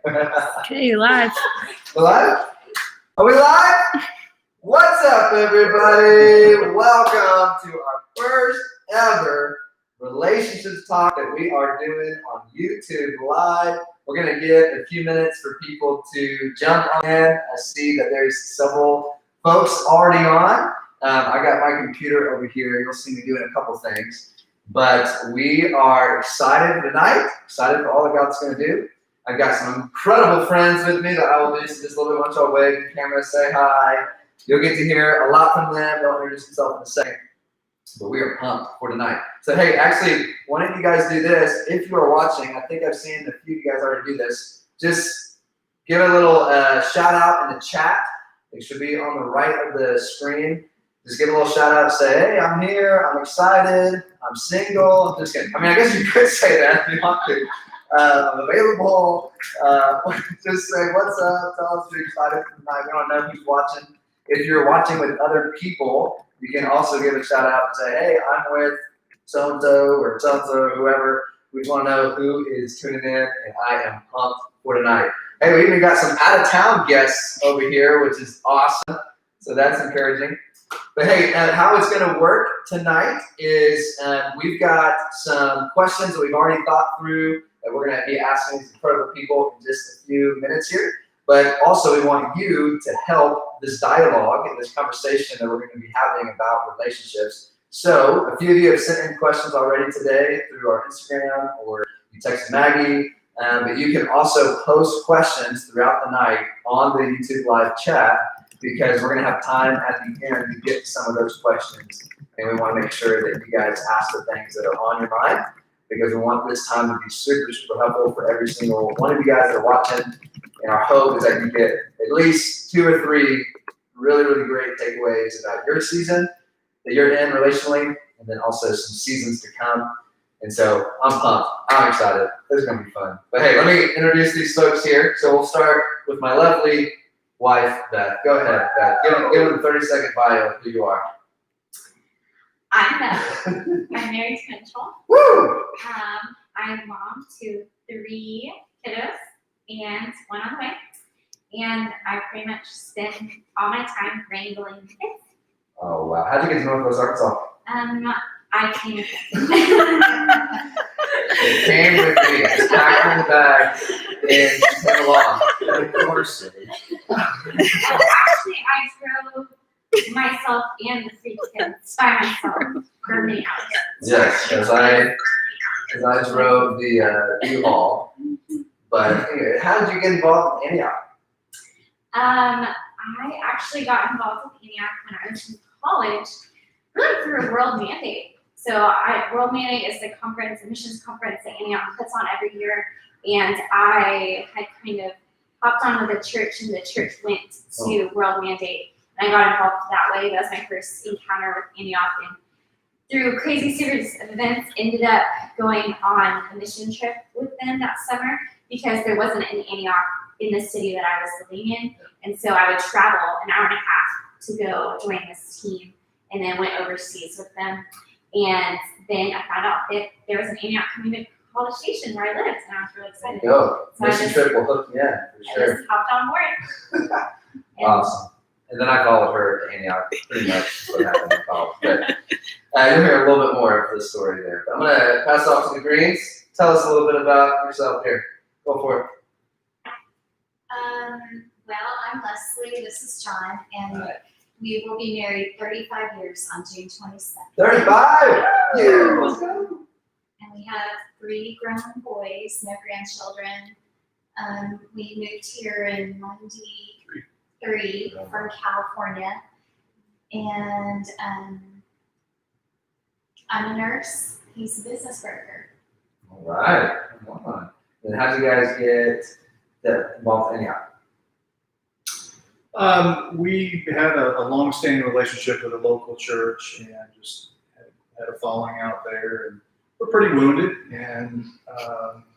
Okay, live. We're live? Are we live? What's up, everybody? Welcome to our first ever relationships talk that we are doing on YouTube Live. We're going to give a few minutes for people to jump on in. I see that there's several folks already on. I got my computer over here. You'll see me doing a couple things. But we are excited tonight, excited for all that God's going to do. I've got some incredible friends with me that I will introduce just a little bit. Once y'all wave to the camera, say hi. You'll get to hear a lot from them. They'll introduce themselves in a second. But we are pumped for tonight. So, hey, actually, why don't you guys do this? If you are watching, I think I've seen a few of you guys already do this. Just give a little shout out in the chat. It should be on the right of the screen. Just give a little shout out. Say, hey, I'm here. I'm excited. I'm single. Just kidding. I mean, I guess you could say that if you want to. I'm available. Just say what's up. Tell us you're excited for tonight. We don't know who's watching. If you're watching with other people, you can also give a shout out and say, hey, I'm with so-and-so or so-and-so or whoever. We just want to know who is tuning in, and I am pumped for tonight. Hey, we even got some out-of-town guests over here, which is awesome. So that's encouraging. But hey, how it's going to work tonight is we've got some questions that we've already thought through that we're going to be asking these incredible people in just a few minutes here. But also we want you to help this dialogue and this conversation that we're going to be having about relationships. So a few of you have sent in questions already today through our Instagram, or you texted Maggie. But you can also post questions throughout the night on the YouTube Live chat, because we're going to have time at the end to get to some of those questions. And we want to make sure that you guys ask the things that are on your mind, because we want this time to be super, super helpful for every single one of you guys that are watching. And our hope is that you get at least 2 or 3 really, really great takeaways about your season that you're in relationally, and then also some seasons to come. And so I'm pumped. I'm excited. This is going to be fun. But hey, let me introduce these folks here. So we'll start with my lovely wife, Beth. Go ahead, Beth. Give them a 30-second bio of who you are. I'm Beth. I'm married to Mitchell. Woo! I'm mom to 3 kiddos and 1 on the way. And I pretty much spend all my time wrangling kids. Oh, wow. How'd you get to Northwest Arkansas? I came with It came with me. It's packed in the bag and she came along. Of course. Actually, I drove myself and the 3 kids by myself for many hours. Yes, as I drove the U-Haul. But anyway, how did you get involved in Antioch? I actually got involved with Antioch when I was in college, really through a World Mandate. So World Mandate is the conference, a missions conference that Antioch puts on every year. And I had kind of hopped on with the church, and the church went to World Mandate. And I got involved that way. That was my first encounter with Antioch. And through a crazy series of events, ended up going on a mission trip with them that summer, because there wasn't an Antioch in the city that I was living in. And so I would travel an hour and a half to go join this team, and then went overseas with them. And then I found out that there was an Antioch community college station where I lived, and I was really excited. Go. So Mission trip will hook you in, for I sure. just hopped on board. Awesome. And then I followed her to Antioch, pretty much what happened in college. But you'll hear a little bit more of the story there. But I'm going to pass it off to the Greens. Tell us a little bit about yourself here. Go for it. Well, I'm Leslie. This is John, and we will be married 35 years on June 27th. 35! Yeah, let's go. And we have 3 grown boys, no grandchildren. We moved here in '93 from California, and I'm a nurse. He's a business broker. All right. Come on. Then how did you guys get involved in Antioch? We had a long-standing relationship with a local church, and just had a falling out there, and we're pretty wounded, and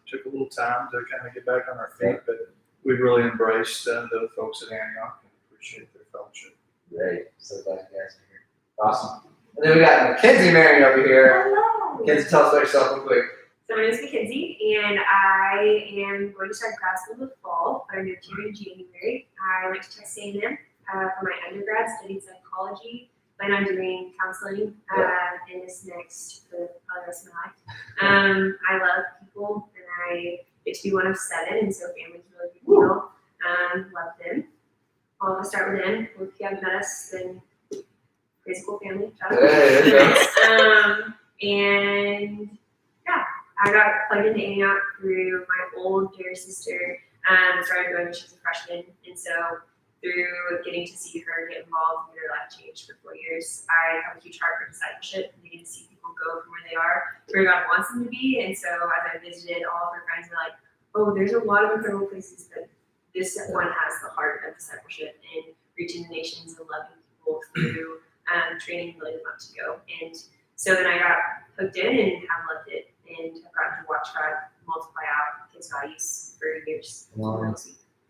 took a little time to kind of get back on our feet, but we really embraced the folks at Antioch and appreciate their fellowship. Great. So glad you guys are here. Awesome. And then we got Mackenzie Marion over here. Hello. Mackenzie, tell us about yourself real quick. So my name is Mackenzie, and I am going to start grad school in the fall, but I moved here in January. I went to Texas A&M for my undergrad, studied psychology, plan on doing counseling in this next for the rest of my life. I love people, and I get to be one of 7, and so family's really big deal. Love them. I'll start with them. If you haven't met us, then crazy cool family. Shout out. Hey, there you go. And yeah, I got plugged into Antioch through my old dear sister. Started going when she was a freshman, and so through getting to see her get involved in her life change for 4 years, I have a huge heart for discipleship and getting to see people go from where they are to where God wants them to be. And so as I visited, all of her friends were like, "Oh, there's a lot of incredible places, but this one has the heart of discipleship and reaching the nations and loving people through training and letting them up to go." And so then I got hooked in and have loved it, and have gotten to watch God multiply out His values for years. Wow.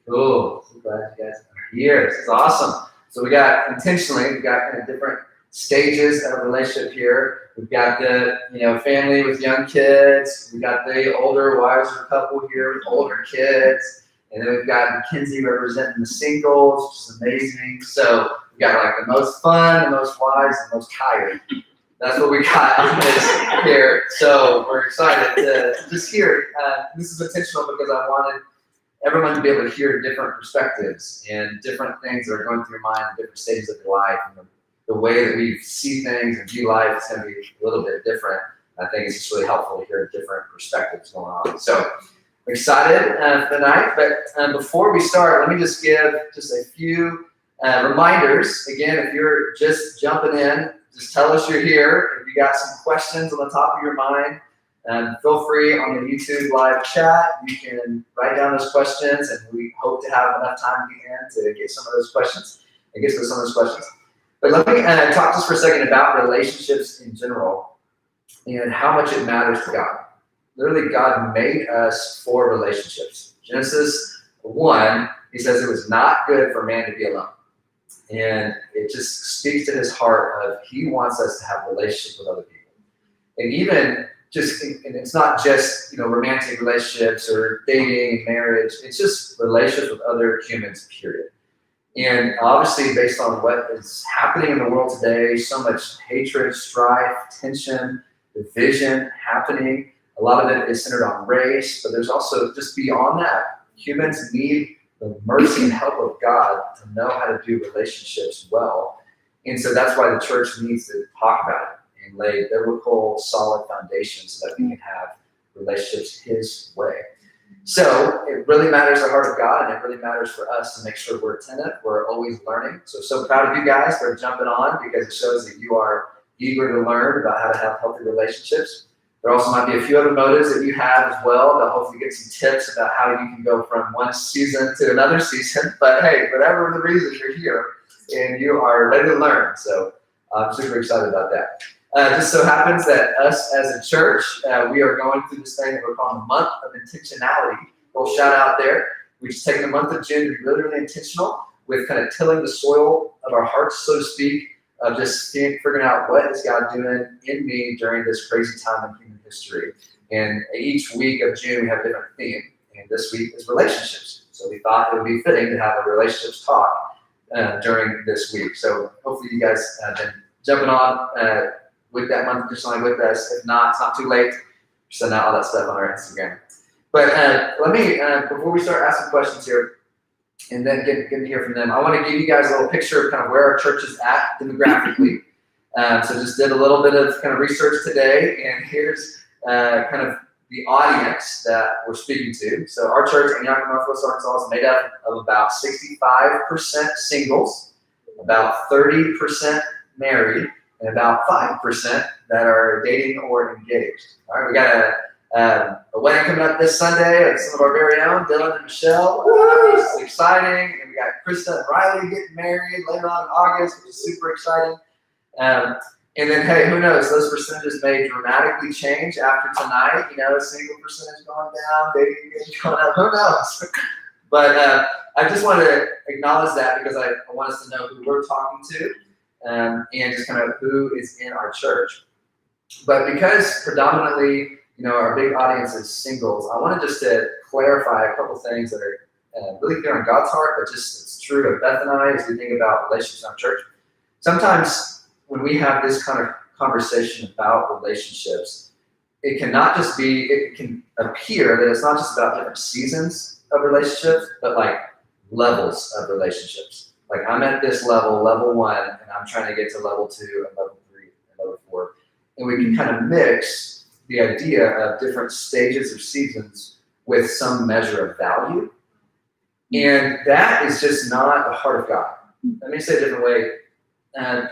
Cool. So glad you guys are here. This is awesome. So we got kind of different stages of relationship here. We've got the family with young kids. We got the older, wiser couple here with older kids. And then we've got Mackenzie representing the singles, which is amazing. So we got like the most fun, the most wise, and the most tired. That's what we got in this here. So we're excited to just hear. This is intentional because I wanted everyone to be able to hear different perspectives and different things that are going through your mind in different stages of your life. And the way that we see things and view life is going to be a little bit different. I think it's just really helpful to hear different perspectives going on. So I'm excited for the night. But before we start, let me just give just a few reminders. Again, if you're just jumping in, just tell us you're here. If you got some questions on the top of your mind, feel free on the YouTube live chat. You can write down those questions, and we hope to have enough time at the end to get some of those questions and get to some of those questions. But let me talk just for a second about relationships in general and how much it matters to God. Literally, God made us for relationships. Genesis 1, He says it was not good for man to be alone. And it just speaks to His heart of He wants us to have relationships with other people. And even and it's not just romantic relationships or dating and marriage. It's just relationships with other humans, period. And obviously, based on what is happening in the world today, so much hatred, strife, tension, division happening. A lot of it is centered on race, but there's also just beyond that. Humans need the mercy and help of God to know how to do relationships well. And so that's why the church needs to talk about it and lay biblical, solid foundations so that we can have relationships His way. So it really matters the heart of God, and it really matters for us to make sure we're attentive. We're always learning. So proud of you guys for jumping on, because it shows that you are eager to learn about how to have healthy relationships. There also might be a few other motives that you have as well to hopefully get some tips about how you can go from one season to another season. But hey, whatever the reason, you're here and you are ready to learn. So I'm super excited about that. Just so happens that us as a church, we are going through this thing that we're calling the month of intentionality. Little shout out there. We've just taken the month of June to be really, really intentional with kind of tilling the soil of our hearts, so to speak, of just figuring out what is God doing in me during this crazy time in human history. And each week of June, we have a different theme. And this week is relationships. So we thought it would be fitting to have a relationships talk during this week. So hopefully you guys have been jumping on with that month intentionally with us. If not, it's not too late. Send out all that stuff on our Instagram. But let me, before we start asking questions here, and then get to hear from them, I want to give you guys a little picture of kind of where our church is at demographically. So just did a little bit of kind of research today, and here's kind of the audience that we're speaking to. So our church, Antioch, Northwest Arkansas, is made up of about 65% singles, about 30% married, and about 5% that are dating or engaged. All right, we got a wedding coming up this Sunday of some of our very own, Dylan and Michelle. It's exciting. And we got Krista and Riley getting married later on in August, which is super exciting. And then, hey, who knows? Those percentages may dramatically change after tonight. Single percentage going down, dating going up. Who knows? But I just wanted to acknowledge that because I want us to know who we're talking to and just kind of who is in our church. But because predominantly our big audience is singles. I wanted just to clarify a couple things that are really clear on God's heart, but just it's true of Beth and I as we think about relationships in our church. Sometimes when we have this kind of conversation about relationships, it can appear that it's not just about different seasons of relationships, but like levels of relationships. Like I'm at this level 1, and I'm trying to get to level 2 and level 3 and level 4. And we can kind of mix the idea of different stages or seasons with some measure of value. And that is just not the heart of God. Let me say it a different way.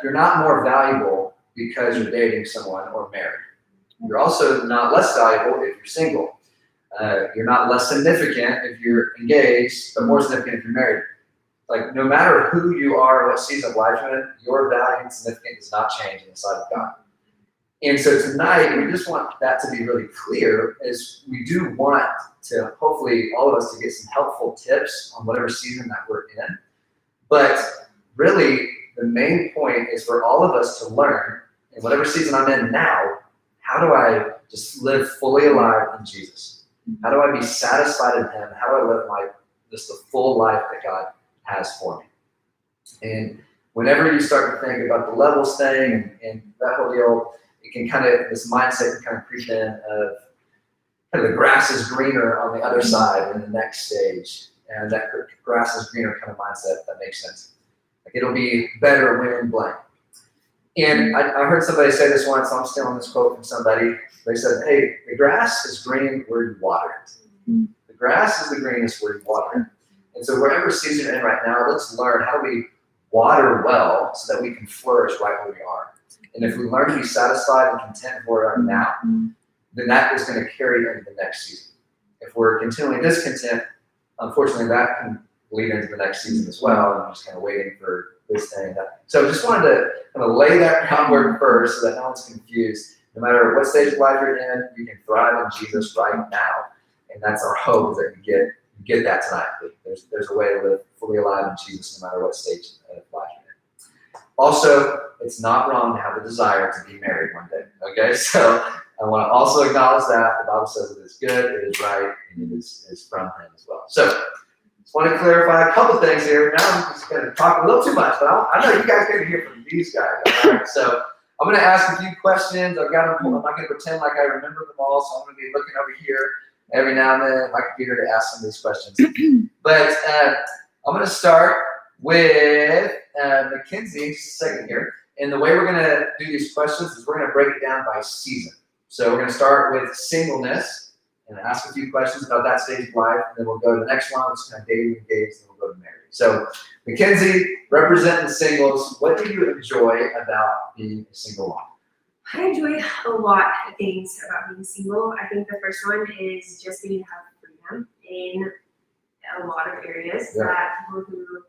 You're not more valuable because you're dating someone or married. You're also not less valuable if you're single. You're not less significant if you're engaged, but more significant if you're married. Like, no matter who you are, what season of life you're in, your value and significance does not change in the sight of God. And so tonight, we just want that to be really clear, as we do want to, hopefully, all of us to get some helpful tips on whatever season that we're in. But really, the main point is for all of us to learn, in whatever season I'm in now, how do I just live fully alive in Jesus? How do I be satisfied in Him? How do I live just the full life that God has for me? And whenever you start to think about the levels thing and that whole deal, it can this mindset can kind of creep in of kind of the grass is greener on the other side in the next stage. And that grass is greener kind of mindset, that makes sense. Like, it'll be better when blank. And I heard somebody say this once, I'm stealing this quote from somebody. They said, hey, the grass is green where you water it. The grass is the greenest where you water it. And so wherever season you're in right now, let's learn how do we water well so that we can flourish right where we are. And if we learn to be satisfied and content where we are now, then that is going to carry into the next season. If we're continually discontent, unfortunately, that can lead into the next season as well. And I'm just kind of waiting for this thing. So just wanted to kind of lay that groundwork first so that no one's confused. No matter what stage of life you're in, you can thrive in Jesus right now. And that's our hope, is that you get that tonight. There's a way to live fully alive in Jesus no matter what stage of life you're in. Also, it's not wrong to have a desire to be married one day. Okay, so I want to also acknowledge that the Bible says it is good, it is right, and it is from Him as well. So, just want to clarify a couple things here. Now I'm just going to talk a little too much, but I know you guys get to hear from these guys. All right? So I'm going to ask a few questions. I've got them. I'm not going to pretend like I remember them all, so I'm going to be looking over here every now and then at my computer to ask some of these questions. But I'm going to start with Mackenzie in just a second here. And the way we're going to do these questions is we're going to break it down by season. So we're going to start with singleness and ask a few questions about that stage of life, and then we'll go to the next one, which is kind of dating engaged, and we'll go to married. So, Mackenzie, representing the singles, what do you enjoy about being a single mom? I enjoy a lot of things about being single. I think the first one is just being to have freedom in a lot of areas that people who,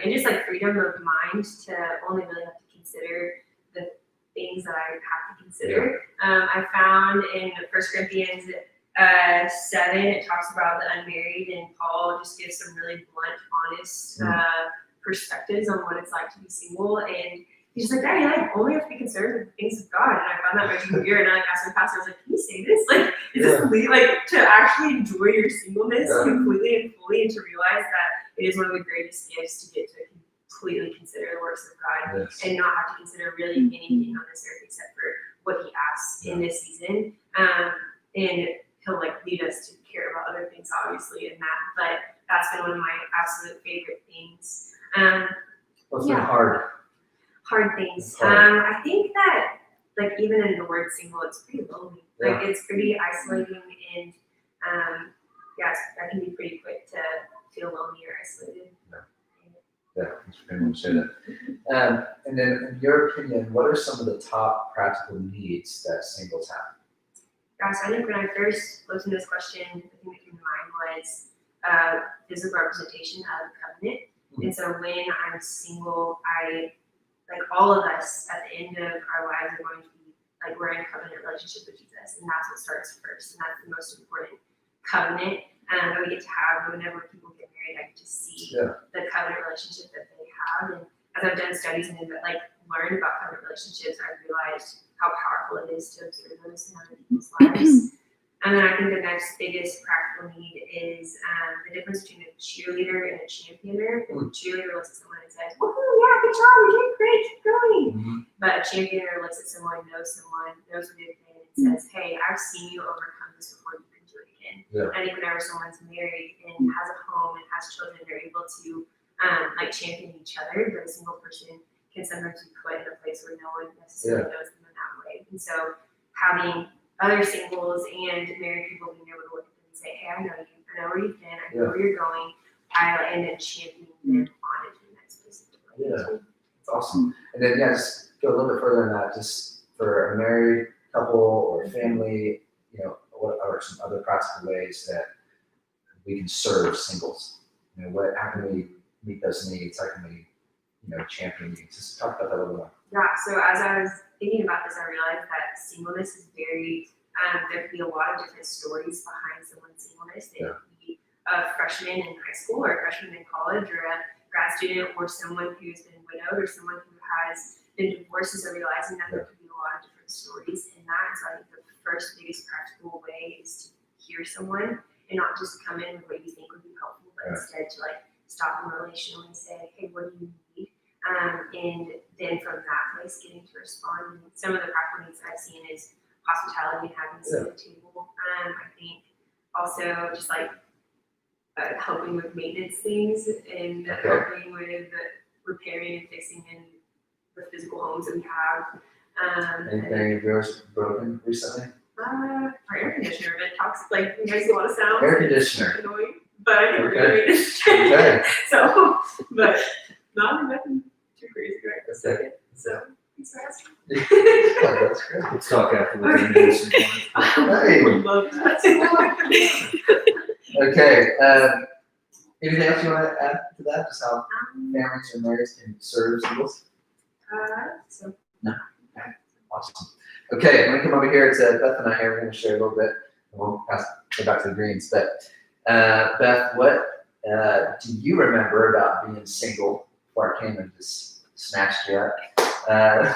and just like freedom of mind to only really have to consider the things that I have to consider. I found in 1 Corinthians 7, it talks about the unmarried, and Paul just gives some really blunt, honest perspectives on what it's like to be single. And he's just like, Daddy, I only have to be concerned with the things of God. And I found that very weird. And I asked my pastor, I was like, can you say this? Like, is this like to actually enjoy your singleness completely and fully, and to realize that it is one of the greatest gifts to get to completely consider the works of God and not have to consider really anything on this earth except for what He asks in this season. And He'll like lead us to care about other things, obviously, in that. But that's been one of my absolute favorite things. What's been hard? Hard things. I think that like even in the word single, it's pretty lonely. Like it's pretty isolating, and that can be pretty quick to feel lonely or isolated. Yeah, thanks for being able to say that. And then, in your opinion, what are some of the top practical needs that singles have? Gosh, I think when I first looked into this question, the thing that came to mind was physical representation of covenant. And so when I'm single, like all of us at the end of our lives are going to be like, we're in a covenant relationship with Jesus, and that's what starts first, and that's the most important covenant that we get to have. Whenever people get married, I get to see the covenant relationship that they have. And as I've done studies and like learned about covenant relationships, I've realized how powerful it is to observe those in other people's lives. And then I think the next biggest practical need is the difference between a cheerleader and a championer. The cheerleader looks at someone and says, "Woohoo, yeah, good job, you're doing great, keep going." But a championer looks at someone, knows what they've been, and says, "Hey, I've seen you overcome this before, you can do it again." Yeah. I think whenever someone's married and has a home and has children, they're able to like champion each other, but a single person can sometimes be put in a place where no one necessarily knows them in that way. And so having other singles and married people being able to look at them and say, "Hey, I know you, I know where you've been, I know where you're going," and then championing them on into the next specific way. Yeah. It's awesome. And then, just go a little bit further than that, just for a married couple or family, what are some other practical ways that we can serve singles? How can we meet those needs? How can we, champion needs? Just talk about that a little more. Yeah, so as I was thinking about this, I realized that singleness is very, there can be a lot of different stories behind someone's singleness. They could be a freshman in high school or a freshman in college or a grad student or someone who's been widowed or someone who has been divorced. And so realizing that there could be a lot of different stories in that. And so I think the first biggest practical way is to hear someone and not just come in with what you think would be helpful, but instead to stop them relationally and say, "Hey, what do you need?" And then from that place, getting to respond. And some of the practical needs I've seen is hospitality and having a seat at the table. I think also just helping with maintenance things and helping with repairing and fixing in the physical homes that we have. Anything of yours broken recently? Our air conditioner, but it talks it makes a lot of sounds. Air conditioner. It's annoying, but I think we're Okay. doing it. Okay. So, but nothing too crazy right this second. So, thanks for asking. Yeah, that's great. Let's talk afterwards. Hey. Would love that. Okay. Anything else you want to add to that? Just how families or marriages can serve singles? So Awesome. Okay, I'm gonna come over here to Beth and I here. We're gonna share a little bit, and we'll go back to the greens. But Beth, what do you remember about being single before I came and just snatched you up?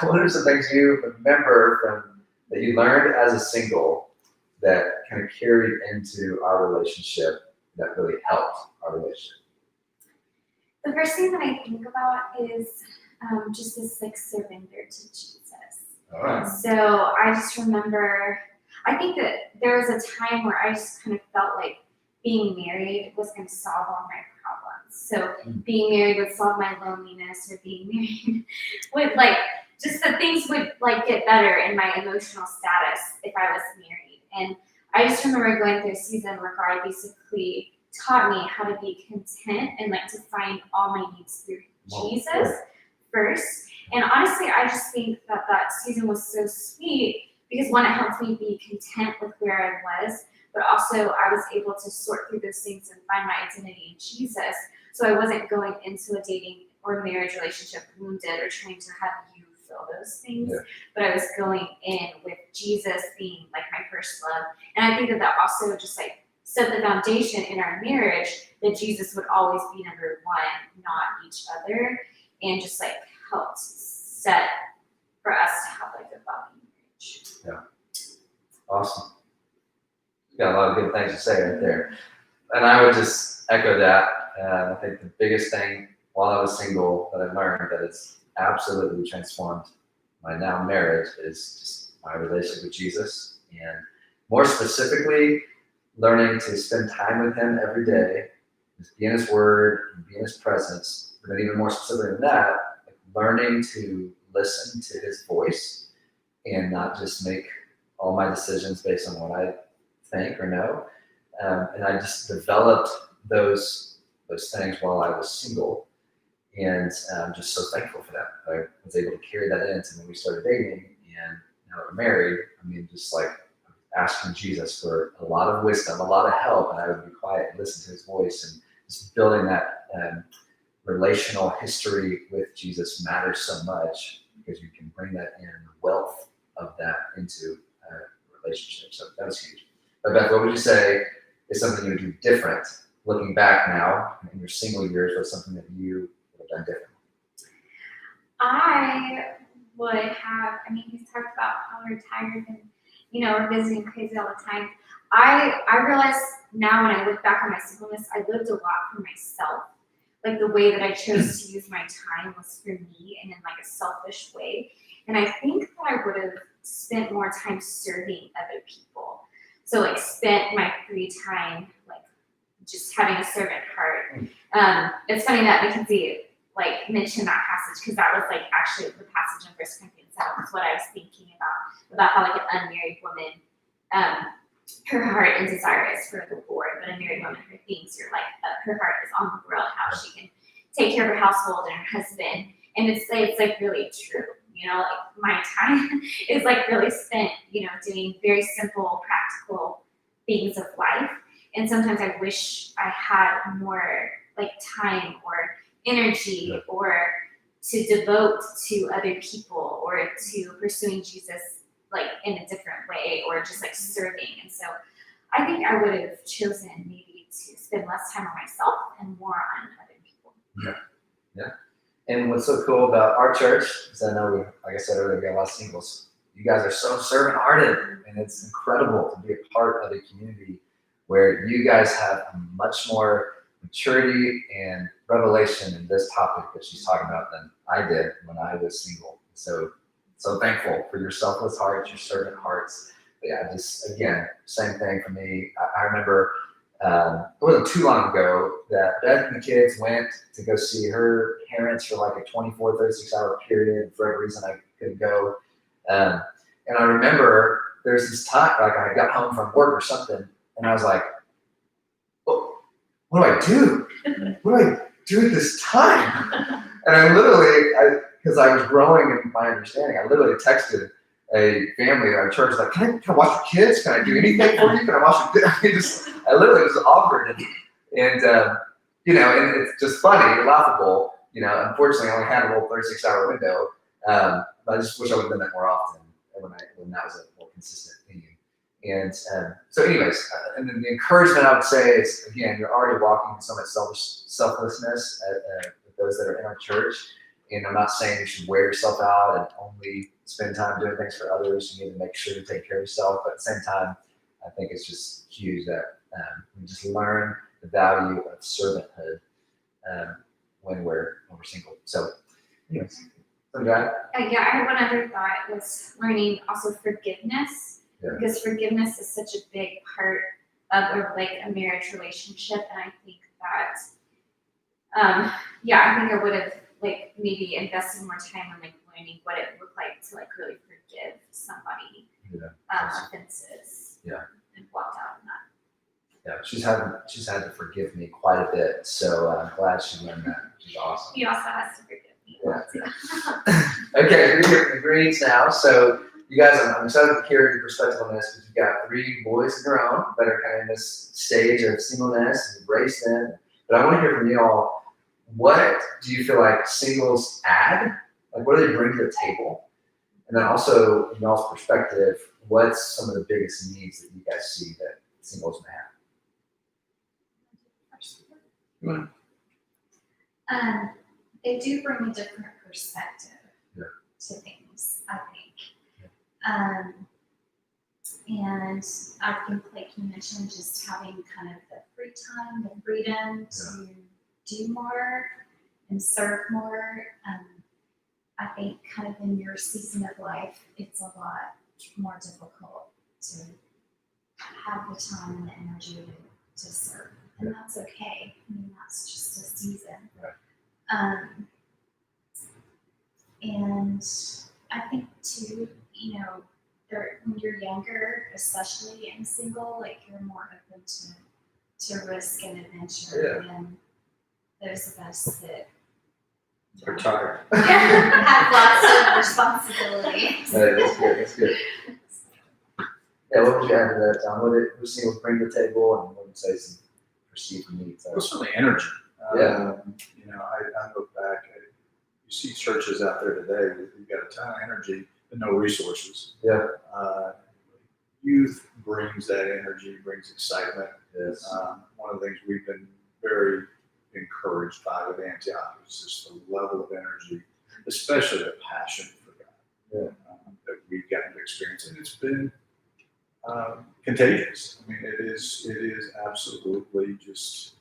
What are some things you remember that you learned as a single that kind of carried into our relationship that really helped our relationship? The first thing that I think about is just this surrender to Jesus. All right. So I just remember, I think that there was a time where I just kind of felt like being married was going to solve all my problems. So being married would solve my loneliness, or being married would just that things would get better in my emotional status if I was married. And I just remember going through a season where God basically taught me how to be content and to find all my needs through Jesus first. And honestly, I just think that season was so sweet because one, it helped me be content with where I was, but also I was able to sort through those things and find my identity in Jesus. So I wasn't going into a dating or marriage relationship wounded or trying to have you fill those things, but I was going in with Jesus being my first love. And I think that also just set the foundation in our marriage that Jesus would always be number one, not each other, and just helped set for us to have a loving marriage. Yeah. Awesome. You got a lot of good things to say right there. And I would just echo that. I think the biggest thing while I was single that I learned that it's absolutely transformed my now marriage is just my relationship with Jesus. And more specifically, learning to spend time with him every day, just be in his word and be in his presence. But even more specifically than that, learning to listen to his voice and not just make all my decisions based on what I think or know. And I just developed those things while I was single. And I'm just so thankful for that. I was able to carry that into when we started dating, and now that we're married, just asking Jesus for a lot of wisdom, a lot of help, and I would be quiet and listen to his voice, and just building that relational history with Jesus matters so much because you can bring that in, the wealth of that into a relationship. So that was huge. But Beth, what would you say is something you would do different looking back now in your single years? What's something that you would have done different? I would have, he's talked about how we're tired we're busy and crazy all the time. I realize now when I look back on my singleness, I lived a lot for myself. Like the way that I chose to use my time was for me and in like a selfish way. And I think that I would have spent more time serving other people. So like spent my free time like just having a servant heart. It's funny that Mackenzie like mentioned that passage because that was like actually the passage in 1 Corinthians 7 was what I was thinking about how like an unmarried woman, her heart and desire is for the Lord, but a married woman, her things are like her heart is on the world, how she can take care of her household and her husband, and it's like really true. Like my time is like really spent, doing very simple, practical things of life, and sometimes I wish I had more like time or energy or to devote to other people or to pursuing Jesus like in a different way or just like serving. And so I think I would have chosen maybe to spend less time on myself and more on other people. Yeah. And what's so cool about our church is I know like I said earlier, we got a lot of singles. You guys are so servant hearted, and it's incredible to be a part of a community where you guys have much more maturity and revelation in this topic that she's talking about than I did when I was single. So thankful for your selfless hearts, your servant hearts. But yeah, just again, same thing for me. I remember it wasn't too long ago that Beth and the kids went to go see her parents for like a 24, 36-hour period. For every reason I couldn't go. And I remember there's this time, like I got home from work or something, and I was like, well, what do I do? What do I do at this time? And I literally, because I was growing in my understanding, I literally texted a family at our church, like, can I watch your kids? Can I do anything for you? Can I watch your kids? I literally just offered it. And and it's just funny, laughable. Unfortunately, I only had a little 36-hour window. But I just wish I would have done that more often when that was a more consistent theme. And so anyways, and then the encouragement I would say is, again, you're already walking in so much selflessness with those that are in our church. And I'm not saying you should wear yourself out and only spend time doing things for others. You need to make sure to take care of yourself. But at the same time, I think it's just huge that we just learn the value of servanthood when we're single. So anyways, Yeah, I had one other thought was learning also forgiveness. Yeah. Because forgiveness is such a big part of a marriage relationship, and I think that, I think I would have maybe invested more time on learning what it looked like to really forgive somebody offenses. Yeah. And walked out on that. Yeah, she's had to forgive me quite a bit, so I'm glad she learned that. She's awesome. He also has to forgive me. Yeah. Okay, we're here for the greens now. So you guys, I'm excited to hear your perspective on this because you've got 3 boys of your own that are kind of in this stage of singleness and embrace them. But I want to hear from you all. What do you feel like singles add? Like, what do they bring to the table? And then also, in y'all's perspective, what's some of the biggest needs that you guys see that singles may have? They do bring a different perspective to things, I think. And I think, like you mentioned, just having kind of the free time, the freedom to do more and serve more. I think kind of in your season of life, it's a lot more difficult to have the time and the energy to serve. And that's okay. I mean, that's just a season. Right. And I think too, when you're younger, especially and single, you're more open to risk and adventure than those of us that We're tired. have lots of responsibility. Hey, that's good. Yeah, what would you add to that, Tom? What would singles bring to the table, and what would you say some perceived needs? Well, certainly energy. Yeah. I look back at, you see churches out there today that you've got a ton of energy but no resources. Yeah. Youth brings that energy, brings excitement. Yes. One of the things we've been very encouraged by with Antioch is just the level of energy, especially the passion for God that we've gotten to experience. And it's been contagious. I mean, it is absolutely just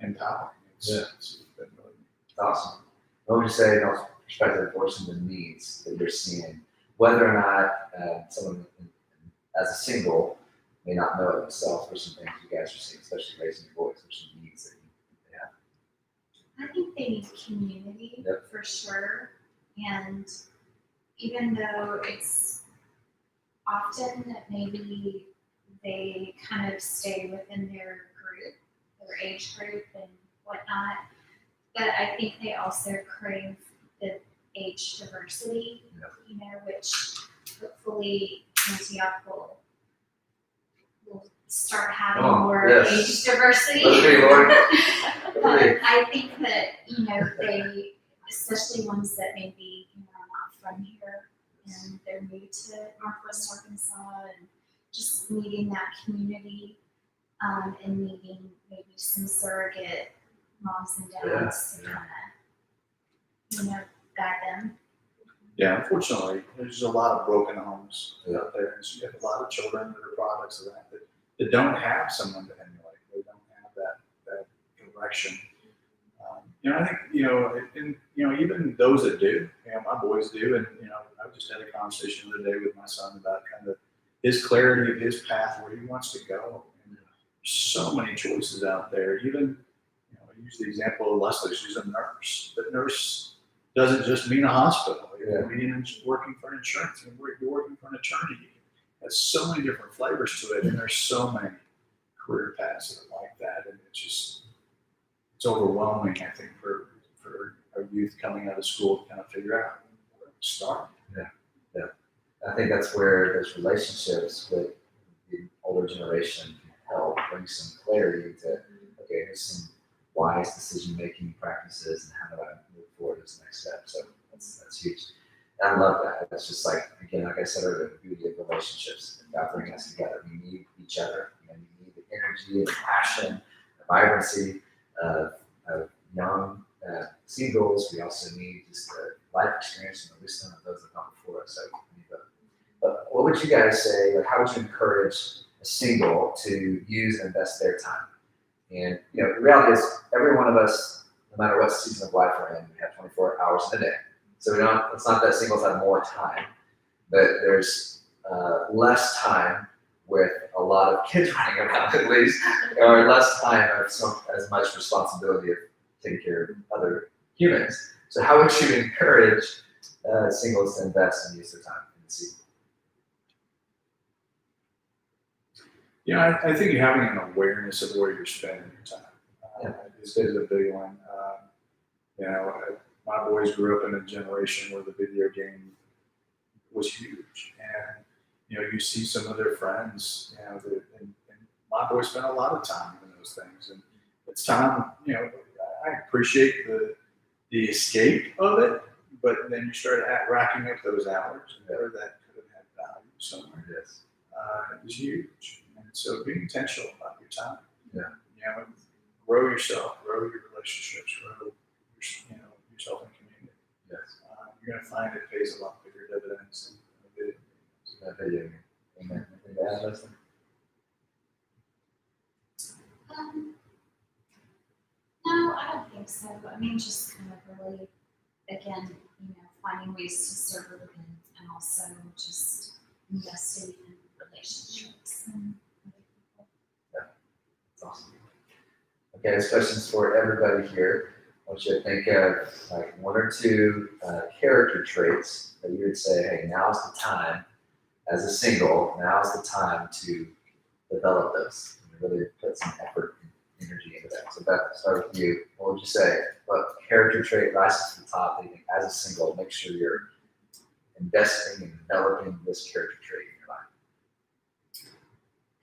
empowering. It's been really Awesome. What would you say, perspective for some of the needs that you're seeing, whether or not someone as a single may not know it themselves, or some things you guys are seeing, especially raising your voice, or some needs that you have? I think they need community Yep. for sure. And even though it's often that maybe they kind of stay within their group, their age group and whatnot, but I think they also crave the age diversity, Yep. which hopefully Antioch will start having Oh, more yes. age diversity. Agree, Lord. But Agree. I think that, they, especially ones that maybe, are not from here and they're new to Northwest Arkansas and just needing that community, and needing maybe some surrogate moms and dads to kind of, guide them. Yeah, unfortunately, there's a lot of broken homes Yeah. out there, and so you have a lot of children that are products of that don't have someone to emulate. They don't have that direction. I think and even those that do, my boys do, and I just had a conversation the other day with my son about kind of his clarity of his path, where he wants to go. And there's so many choices out there. Even I use the example of Leslie. She's a nurse, but nurse doesn't just mean a hospital. It means working for an insurance. You're working for an attorney. It has so many different flavors to it, and there's so many career paths that are like that, and it's overwhelming, I think, for our youth coming out of school to kind of figure out where to start. I think that's where those relationships with the older generation can help bring some clarity to, okay, here's some wise decision-making practices and how do I move forward as the next step. So that's huge. And I love that. It's just like I said earlier, the beauty of relationships. God bringing us together. We need each other. We need the energy, the passion, the vibrancy of young singles. We also need just the life experience and the wisdom of those that come before us. So we need that. But what would you guys say? Like, how would you encourage a single to use and invest their time? And the reality is, every one of us, no matter what season of life we're in, we have 24 hours in a day. So it's not that singles have more time, but there's less time with a lot of kids running around, at least, or less time of as much responsibility of taking care of other humans. So how would you encourage singles to invest and use their time in the season? I think having an awareness of where you're spending your time is a big one. My boys grew up in a generation where the video game was huge, and you see some of their friends, and my boys spent a lot of time in those things, and it's time. I appreciate the escape of it, but then you start racking up those hours, and where that could have had value somewhere. Yes. It was huge, and so being intentional about your time. Yeah. Grow yourself, grow your relationships, grow yourself in community. Yes. You're going to find it pays a lot bigger dividends than video games. That video game. Amen. Anything to add, Leslie? No, I don't think so. I mean, just kind of really, again, finding ways to serve and also just investing in relationships and other people. That's awesome. Okay, this question's for everybody here. I want you to think of like one or two character traits that you would say, hey, now's the time as a single, now's the time to develop those and really put some effort and energy into that. So Beth, start with you. What would you say? What character trait rises to the top that you think as a single, make sure you're investing and developing this character trait in your life?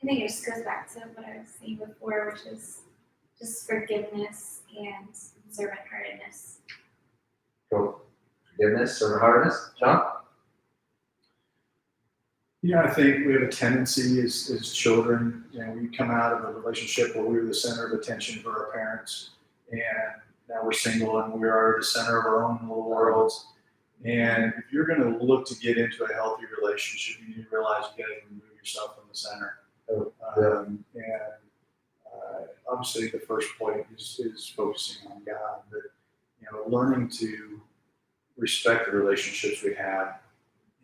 I think it just goes back to what I was saying before, which is just forgiveness and servant-heartedness. Cool. Forgiveness, servant-heartedness. John? I think we have a tendency as children, we come out of a relationship where we were the center of attention for our parents, and now we're single and we are the center of our own little worlds. And if you're going to look to get into a healthy relationship, you need to realize you got to remove yourself in the center. Oh, yeah. Obviously, the first point is focusing on God, but learning to respect the relationships we have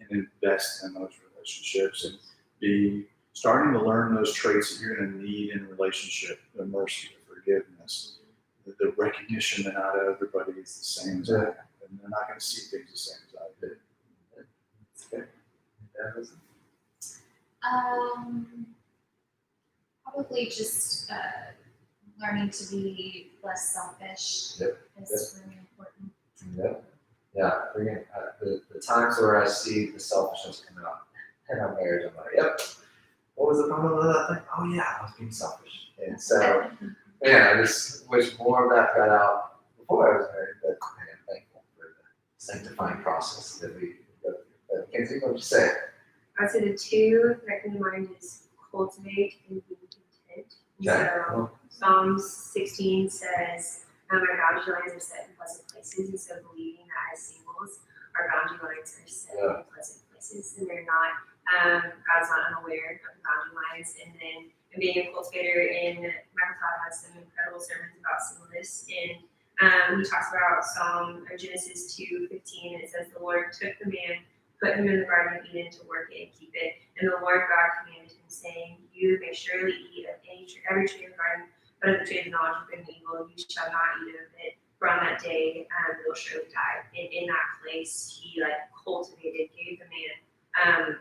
and invest in those relationships, and be starting to learn those traits that you're going to need in a relationship: the mercy, the forgiveness, the recognition that not everybody is the same as I am, and they're not going to see things the same as I do. That's good. Probably just learning to be less selfish is really important. Yep. Yeah. The times where I see the selfishness coming out in our marriage, I'm like, yep. What was the problem with that thing? Oh yeah, I was being selfish. And so, I just wish more of that got out before I was married. But I'm thankful for the sanctifying process that we go through. But Kenzie, what would you say? I'd say the two that come to mind is cultivate and be content. And so Psalms 16 says, my boundary lines are set in pleasant places. And so believing that as singles, our boundary lines are set in pleasant places, and they're not, God's not unaware of the boundary lines. And then being a cultivator, in Michael Todd has some incredible sermons about singleness. And he talks about Genesis 2:15. It says, the Lord took the man, put him in the Garden of Eden to work it and keep it. And the Lord God commanded him, saying, you may surely eat of every tree of the garden, but of the tree of the knowledge of good and evil, you shall not eat of it. For on that day, you will surely die. And in that place, he cultivated, gave the man.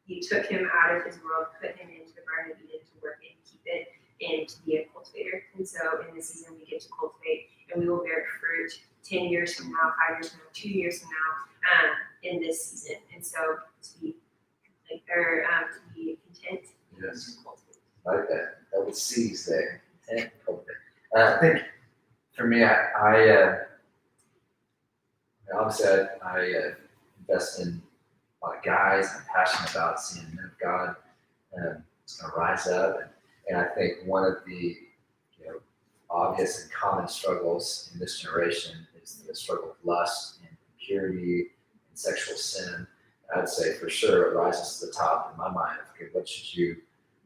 He took him out of his world, put him into the Garden of Eden to work it and keep it, and to be a cultivator. And so in this season, we get to cultivate, and we will bear fruit 10 years from now, 5 years from now, 2 years from now, in this season. And so to be content Yes. and cultivate. Like that. That was C's there. Content and cultivate. I think for me, I obviously I invest in a lot of guys. I'm passionate about seeing men of God it's going to rise up, and I think one of the obvious and common struggles in this generation is the struggle with lust and impurity and sexual sin. I'd say for sure it rises to the top in my mind. Okay, what should you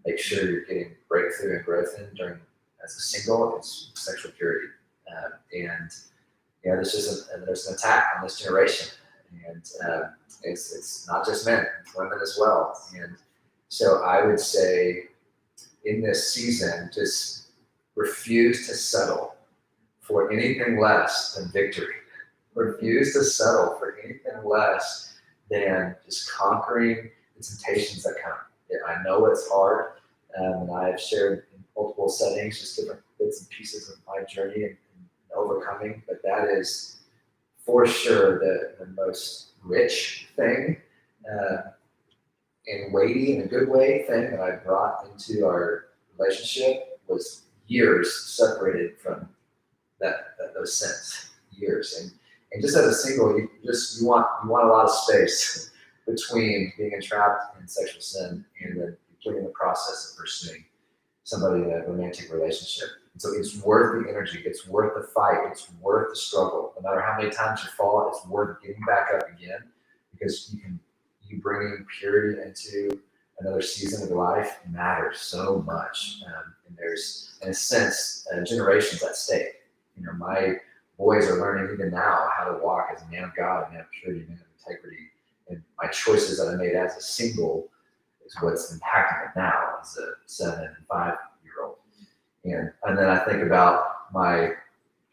make sure you're getting breakthrough and growth in during as a single? It's sexual purity, and there's an attack on this generation, and it's not just men, it's women as well. And so I would say in this season, just refuse to settle for anything less than victory. Refuse to settle for anything less than just conquering the temptations that come. I know it's hard, and I've shared in multiple settings just different bits and pieces of my journey and overcoming, but that is for sure the most rich thing and weighty in a good way thing that I brought into our relationship was years separated from those sins, years. And just as a single, you want a lot of space between being entrapped in sexual sin and then beginning the process of pursuing somebody in a romantic relationship. And so it's worth the energy, it's worth the fight, it's worth the struggle. No matter how many times you fall, it's worth getting back up again, because you bringing purity into another season of your life matters so much. And there's, in a sense, generations at stake. My boys are learning even now how to walk as a man of God, a man of purity, a man of integrity. And my choices that I made as a single is what's impacting it now as a 7 and 5-year-old. And then I think about my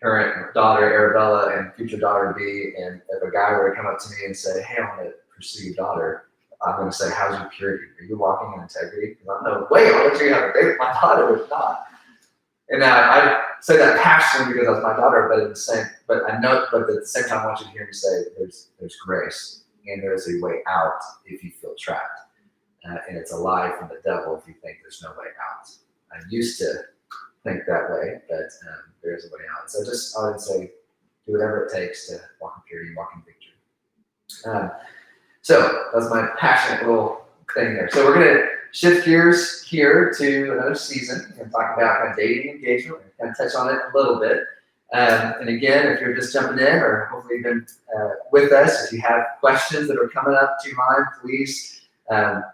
current daughter, Arabella, and future daughter, B, and if a guy were to come up to me and say, hey, I want to pursue your daughter, I'm going to say, how's your purity? Are you walking in integrity? Because I know, wait, I'll let you have a date with my daughter if not. And I say that passionately because that's my daughter, but at the same time, I want you to hear me say there's grace and there's a way out if you feel trapped. And it's a lie from the devil if you think there's no way out. I used to think that way, but there is a way out. So I would say, do whatever it takes to walk in purity, walk in victory. So that's my passionate little thing there. So we're going to shift gears here to another season and talk about kind of dating engagement. We're going to touch on it a little bit. And again, if you're just jumping in, or hopefully you've been with us, if you have questions that are coming up to your mind, please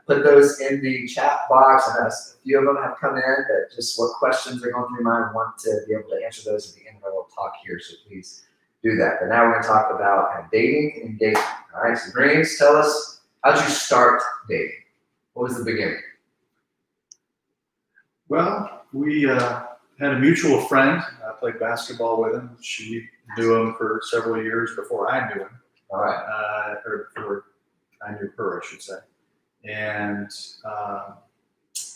Put those in the chat box. I know a few of them have come in that just what questions are going through your mind. I want to be able to answer those at the end of our little talk here, so please do that. But now we're going to talk about kind of dating and engagement. All right, so Greens, tell us, how'd you start dating? What was the beginning? Well, we had a mutual friend. I played basketball with him. She knew him for several years before I knew him. All right. Or before I knew her, I should say. And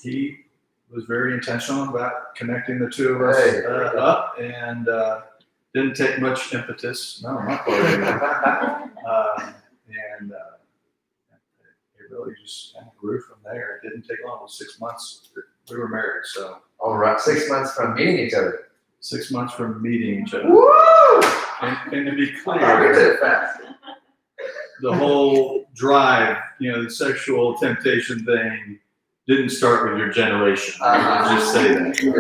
he was very intentional about connecting the two of us Hey. up, and didn't take much impetus. No, not part of it. And it really just kind of grew from there. It didn't take long. It was 6 months. We were married, so All right, 6 months from meeting each other. 6 months from meeting each other. Woo! And to be Oh, we clear, did it fast. the whole drive, the sexual temptation thing didn't start with your generation. Just say that. Yeah, I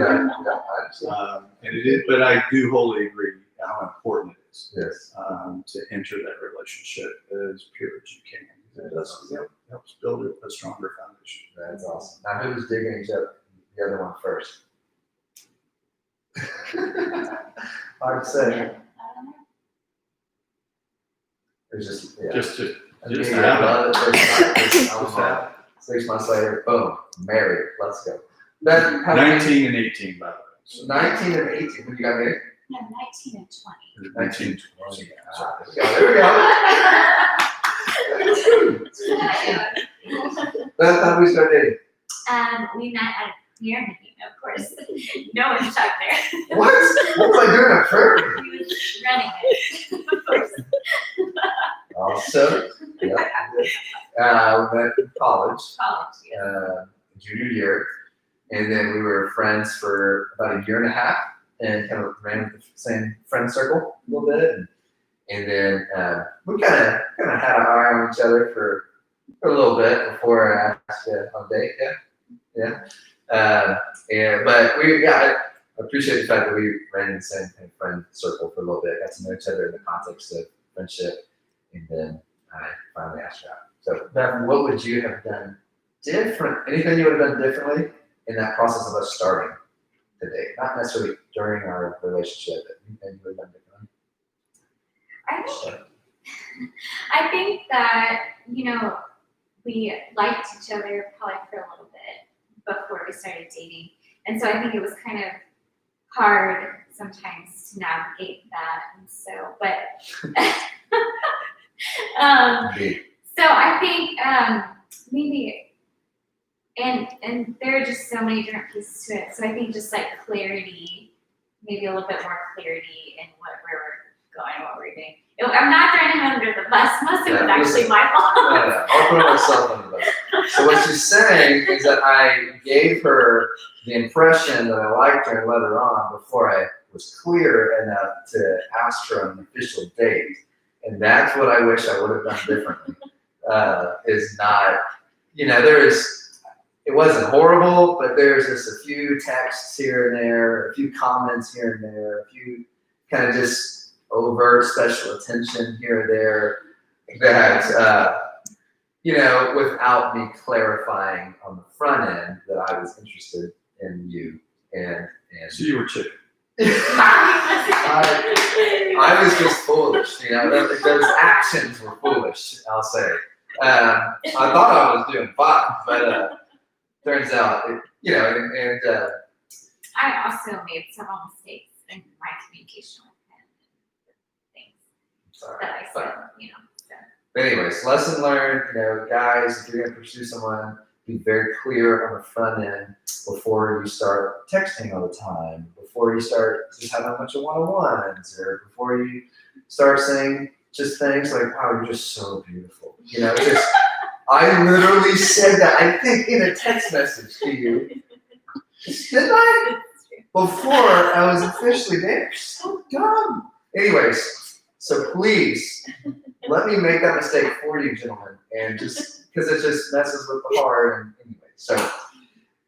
understand. And it is, but I do wholly agree how important it is Yes. to enter that relationship as pure as you can. It helps build a stronger foundation. That's awesome. Now, who was digging each other, the other one first? Hard to say. I don't know. It was just, yeah. Just Immediate have it. love at first sight. Just have it. 6 months later, boom, married. Let's go. Then, how 19 and 18, by the way. So 19 and 18 when you got married? No, 19 and 20. 19, 20. Ah, there we go. That's how we started dating. We met at a prayer meeting, of course. No one stuck there. What? What was I doing at prayer? He was running it. Of course. Also, yeah. We met in college, College, yeah. junior year, and then we were friends for about a year and a half, and kind of ran with the same friend circle a little bit, and then we kind of had our eye on each other for a little bit before I asked you on a date. I appreciate the fact that we ran in the same kind of friend circle for a little bit, got to know each other in the context of friendship, and then I finally asked you out. So, Beth, what would you have done different? Anything you would have done differently in that process of us starting the date? Not necessarily during our relationship, but anything you would have done differently? I think that, we liked each other probably for a little bit before we started dating. And so I think it was kind of hard sometimes to navigate that. And so, Indeed. so I think maybe, and there are just so many different pieces to it. So I think just like clarity, maybe a little bit more clarity in what we're going, what we're doing. I'm not throwing him under the bus. Most of it was actually my fault. No, I'll put myself under that. So what she's saying is that I gave her the impression that I liked her and let her on before I was clear enough to ask her on an official date. And that's what I wish I would have done differently. Is not, it wasn't horrible, but there's just a few texts here and there, a few comments here and there, a few kind of just overt special attention here or there that, without me clarifying on the front end that I was interested in you and So you were chicken. I was just foolish, those actions were foolish, I'll say. I thought I was doing fine, but turns out, I also made several mistakes in my communication with him and things sorry. that I said, so. But anyways, lesson learned, guys, if you're going to pursue someone, be very clear on the front end before you start texting all the time, before you start just having a bunch of one-on-ones, or before you start saying just things like, wow, you're just so beautiful. I literally said that, I think, in a text message to you. Didn't I? Before I was officially there. So dumb. Anyways, so please, let me make that mistake for you, gentlemen, and just because it just messes with the heart. And anyway, so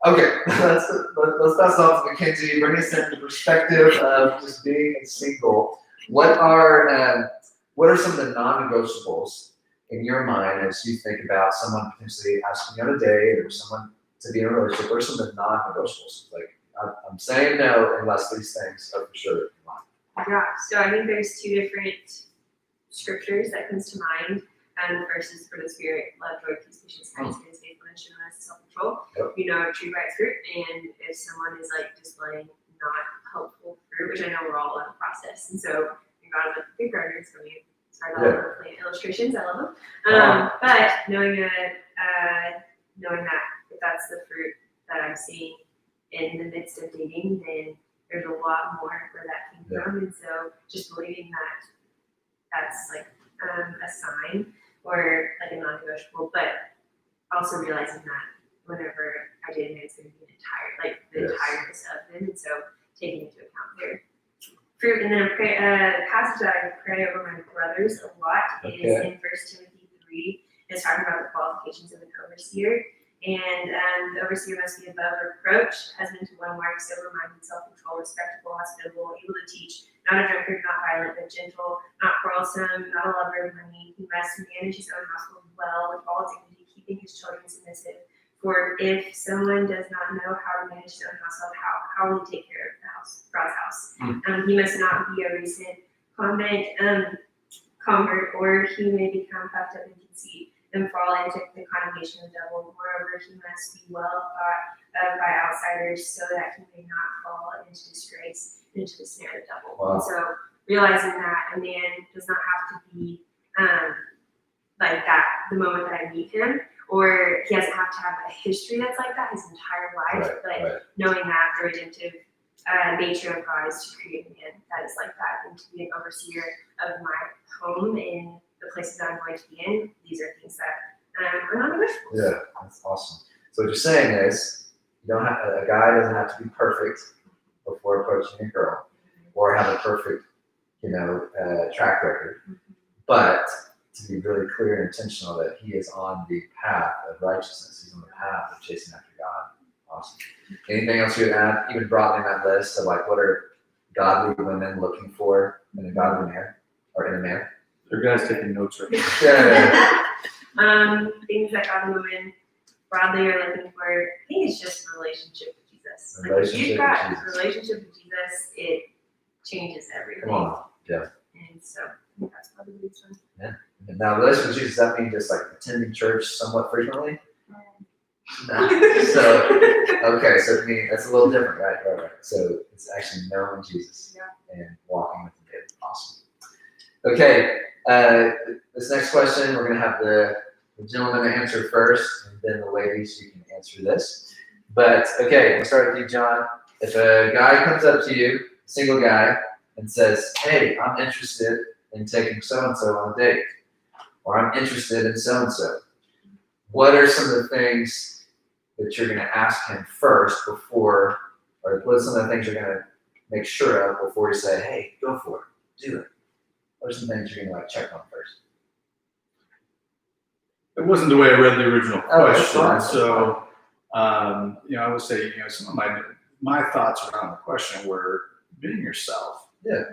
okay, let's pass it off to Mackenzie. Bring us in the perspective of just being single. What are some of the non-negotiables in your mind as you think about someone potentially asking you on a date or someone to be in a relationship? What are some of the non-negotiables? Like, I'm saying no unless these things are for sure in line. Yeah, so I think there's two different scriptures that comes to mind. First is for the spirit, love, joy, peace, patience, kindness, goodness, faithfulness, gentleness, self-control. Yep. You know, true right fruit. And if someone is like displaying not helpful fruit, which I know we're all in the process, and so God is like a big gardener, so we start all the plant illustrations. I love them. But knowing that if that's the fruit that I'm seeing in the midst of dating, then there's a lot more where that came from. And so just believing that that's like a sign or like a non-negotiable, but also realizing that whenever I date a man, it's going to be the entireness of them. And so taking into account their fruit. And then a passage that I pray over my brothers a lot is in 1 Timothy 3. It's talking about the qualifications of an overseer. And the overseer must be above reproach, husband to one wife, sober-minded, self-controlled, respectable, hospitable, able to teach, not a drunkard, not violent, but gentle, not quarrelsome, not a lover of money. He must manage his own household well with all dignity, keeping his children submissive. For if someone does not know how to manage his own household, how will he take care of the house, God's house? He must not be a recent convert, or he may become puffed up in conceit and fall into the condemnation of the devil. Moreover, he must be well thought of by outsiders so that he may not fall into disgrace, into the snare of the devil. Wow. And so realizing that a man does not have to be like that the moment that I meet him, or he doesn't have to have a history that's like that his entire life, but knowing that the redemptive nature of God is to create a man that is like that and to be an overseer of my home in the places that I'm going to be in. These are things that are non-negotiable. Yeah, that's awesome. So what you're saying is, a guy doesn't have to be perfect before approaching a girl, or have a perfect, track record, but to be really clear and intentional that he is on the path of righteousness. He's on the path of chasing after God. Awesome. Anything else you would add, even broadening that list of like what are godly women looking for in a godly man or in a man? There are guys taking notes right now. Yeah. Things that godly women broadly are looking for, I think it's just a relationship with Jesus. Like if you've got a relationship with Jesus, it changes everything. Come on. Yeah. And so I think that's probably the reason. And now, relationship with Jesus, does that mean just like attending church somewhat frequently? No. So, okay, so I mean, that's a little different, right? So it's actually knowing Jesus and walking with him. Awesome. Okay, this next question, we're going to have the gentleman answer first, and then the ladies, you can answer this. But, okay, we'll start with you, John. If a guy comes up to you, single guy, and says, hey, I'm interested in taking so-and-so on a date, or I'm interested in so-and-so, what are some of the things that you're going to ask him first before, or what are some of the things you're going to make sure of before you say, hey, go for it, do it? What are some things you're going to check on first? It wasn't the way I read the original Oh, that's question, fine. so I would say some of my thoughts around the question were being yourself. Yeah.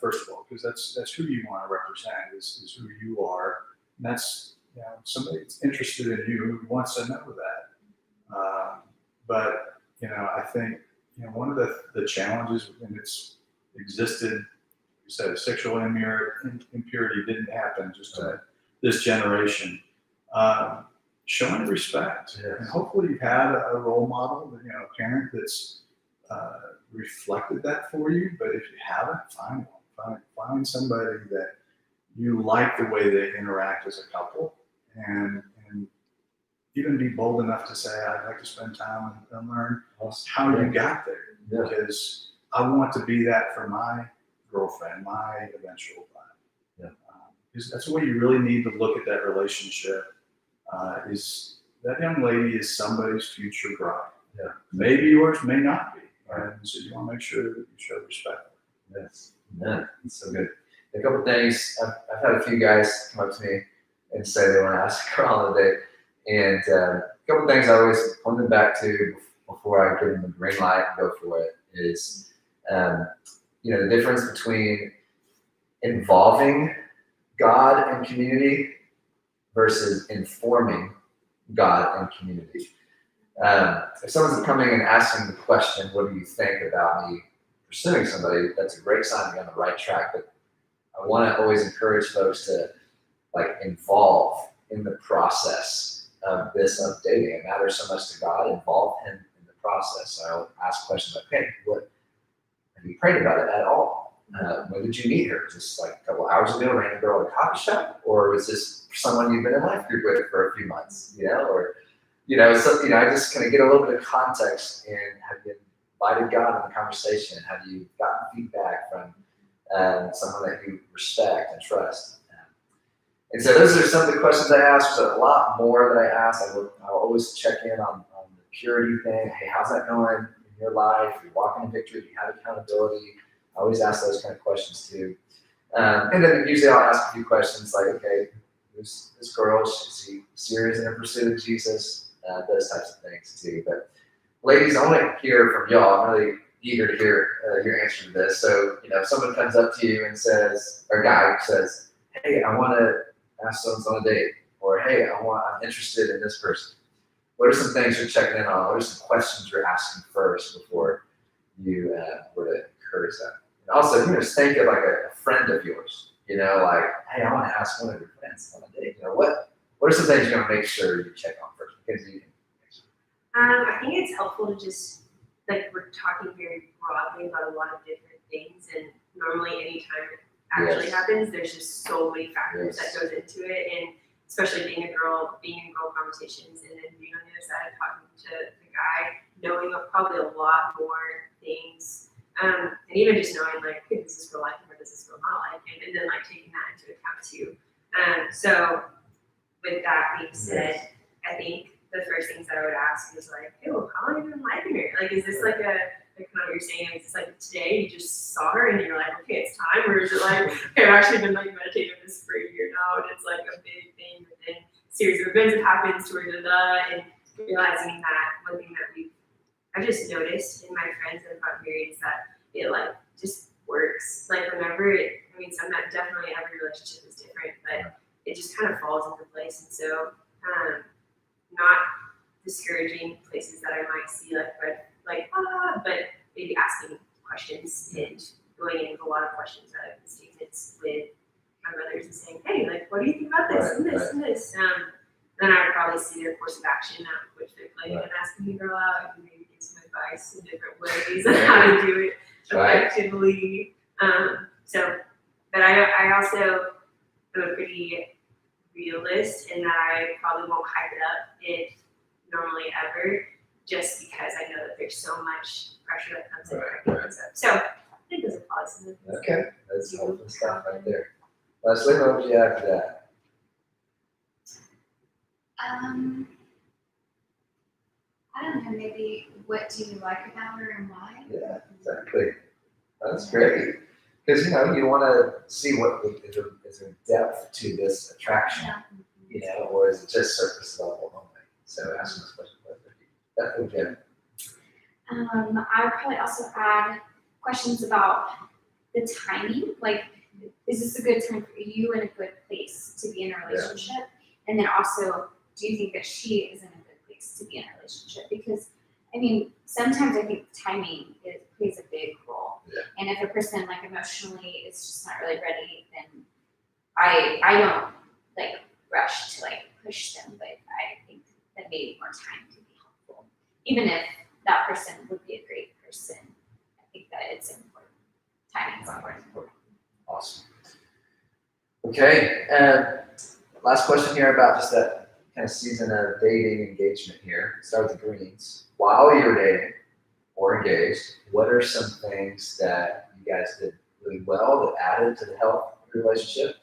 First of all, because that's who you want to represent is who you are, and that's somebody that's interested in you who wants to know that. But I think one of the challenges, and it's existed. You said sexual impurity didn't happen just to this generation. Showing respect, and hopefully you've had a role model, a parent that's reflected that for you. But if you haven't, find somebody that you like the way they interact as a couple, and even be bold enough to say, I'd like to spend time and learn how you got there, because I want to be that for my girlfriend, my eventual bride. Because that's the way you really need to look at that relationship. Is that young lady is somebody's future bride? Yeah. Maybe yours, may not be. And so you want to make sure that you show respect. Yes. Yeah, that's so good. A couple of things. I've had a few guys come up to me and say they want to ask a girl on a date. And a couple of things I always point them back to before I give them the green light and go for it is, the difference between involving God and community versus informing God and community. If someone's coming and asking the question, what do you think about me pursuing somebody, that's a great sign to be on the right track. But I want to always encourage folks to involve in the process of this of dating. It matters so much to God. Involve Him in the process. So I'll ask questions like, hey, what have you prayed about it at all? When did you meet her? Just like a couple hours ago, random girl at a coffee shop, or was this someone you've been in life group with for a few months? I just kind of get a little bit of context in have you invited God in the conversation? Have you gotten feedback from someone that you respect and trust? And so those are some of the questions I ask. There's a lot more that I ask. I'll always check in on the purity thing. Hey, how's that going in your life? You're walking in victory. Do you have accountability? I always ask those kind of questions too. And then usually I'll ask a few questions like, okay, who's this girl? Is she serious in her pursuit of Jesus? Those types of things too. But ladies, I want to hear from y'all. I'm really eager to hear your answer to this. So, if someone comes up to you and says, or a guy says, hey, I want to ask someone on a date, or hey, I'm interested in this person. What are some things you're checking in on? What are some questions you're asking first before you were to encourage that? And also, just think of like a friend of yours. Hey, I want to ask one of your friends on a date. What are some things you're gonna make sure you check on first? Because you can. I think it's helpful to just we're talking very broadly about a lot of different things, and normally anytime it actually happens, there's just so many factors that goes into it, and especially being in girl conversations, and then being on the other side talking to the guy, knowing probably a lot more things, and even just knowing hey, does this girl like him or does this girl not like him, and then taking that into account too. So with that being said, I think the first things that I would ask is hey, well, how long have you been liking her? Is this kind of what you're saying? Is this today you just saw her and you're okay, it's time? Or is it okay, I've actually been meditating on this for a year now, and it's a big thing, but then a series of events have happened to and realizing that one thing that I've just noticed in my friends that have gotten married is that it just works. Whenever definitely every relationship is different, but it just kind of falls into place. And so not discouraging places that I might see but maybe asking questions and going in with a lot of questions rather than statements with my brothers and saying, hey, what do you think about this and this and this? Then I would probably see their course of action, which they're playing and asking the girl out and maybe give some advice in different ways on how to do it effectively. But I also am a pretty realist in that I probably won't hype it up if normally ever, just because I know that there's so much pressure that comes in. So I think those are probably some of the things. Okay, that's helpful stuff right there. Leslie, what would you add to that? I don't know, maybe what do you like about her and why? Yeah, exactly. That's great. Because you want to see what is there depth to this attraction, or is it just surface level only? So asking this question, definitely, Jen. I would probably also add questions about the timing. Is this a good time for you and a good place to be in a relationship? And then also, do you think that she is in a good place to be in a relationship? Because sometimes I think timing plays a big role. Yeah. And if a person emotionally is just not really ready, then I don't rush to push them, but I think that maybe more time could be helpful. Even if that person would be a great person, I think that it's important. Timing is important. Awesome. Okay, last question here about just that kind of season of dating engagement here. Start with the greens. While you're dating or engaged, what are some things that you guys did really well that added to the health of your relationship?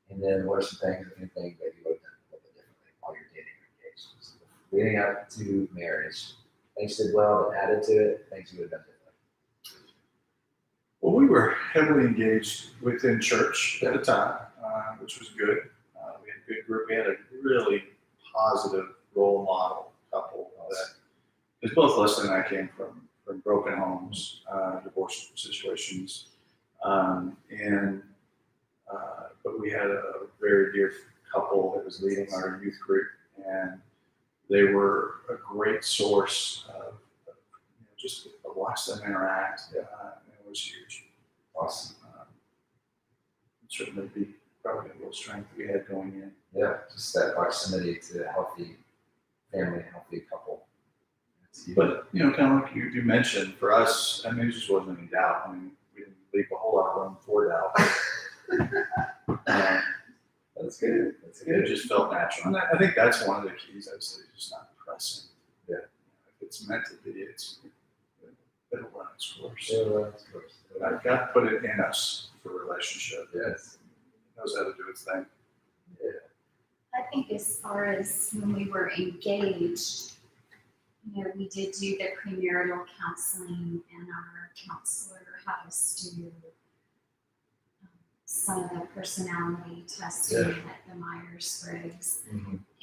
And then what are some things, if anything, that you would have done a little bit differently while you're dating or engaged? So leading up to marriage, things you did well that added to it, things you would have done differently. Well, we were heavily engaged within church at the time, which was good. We had a good group. We had a really positive role model couple that, because both Leslie and I came from broken homes, divorce situations, but we had a very dear couple that was leading our youth group, and they were a great source of just to watch them interact. It was huge. Awesome. Certainly be probably a little strength we had going in. Yeah, just that proximity to a healthy family, healthy couple. But, kind of like you mentioned, for us, I mean, it just wasn't any doubt. I mean, we didn't leave a whole lot of room for doubt. That's good. That's It good. just felt natural. And I think that's one of the keys, I'd say, just not pressing. Yeah. If it's meant to be, it'll run its course. Yeah, well, of course. But God put it in us for relationship. Yes. It knows how to do its thing. I think as far as when we were engaged, we did do the premarital counseling, and our counselor had us do some of the personality testing, like the Myers-Briggs,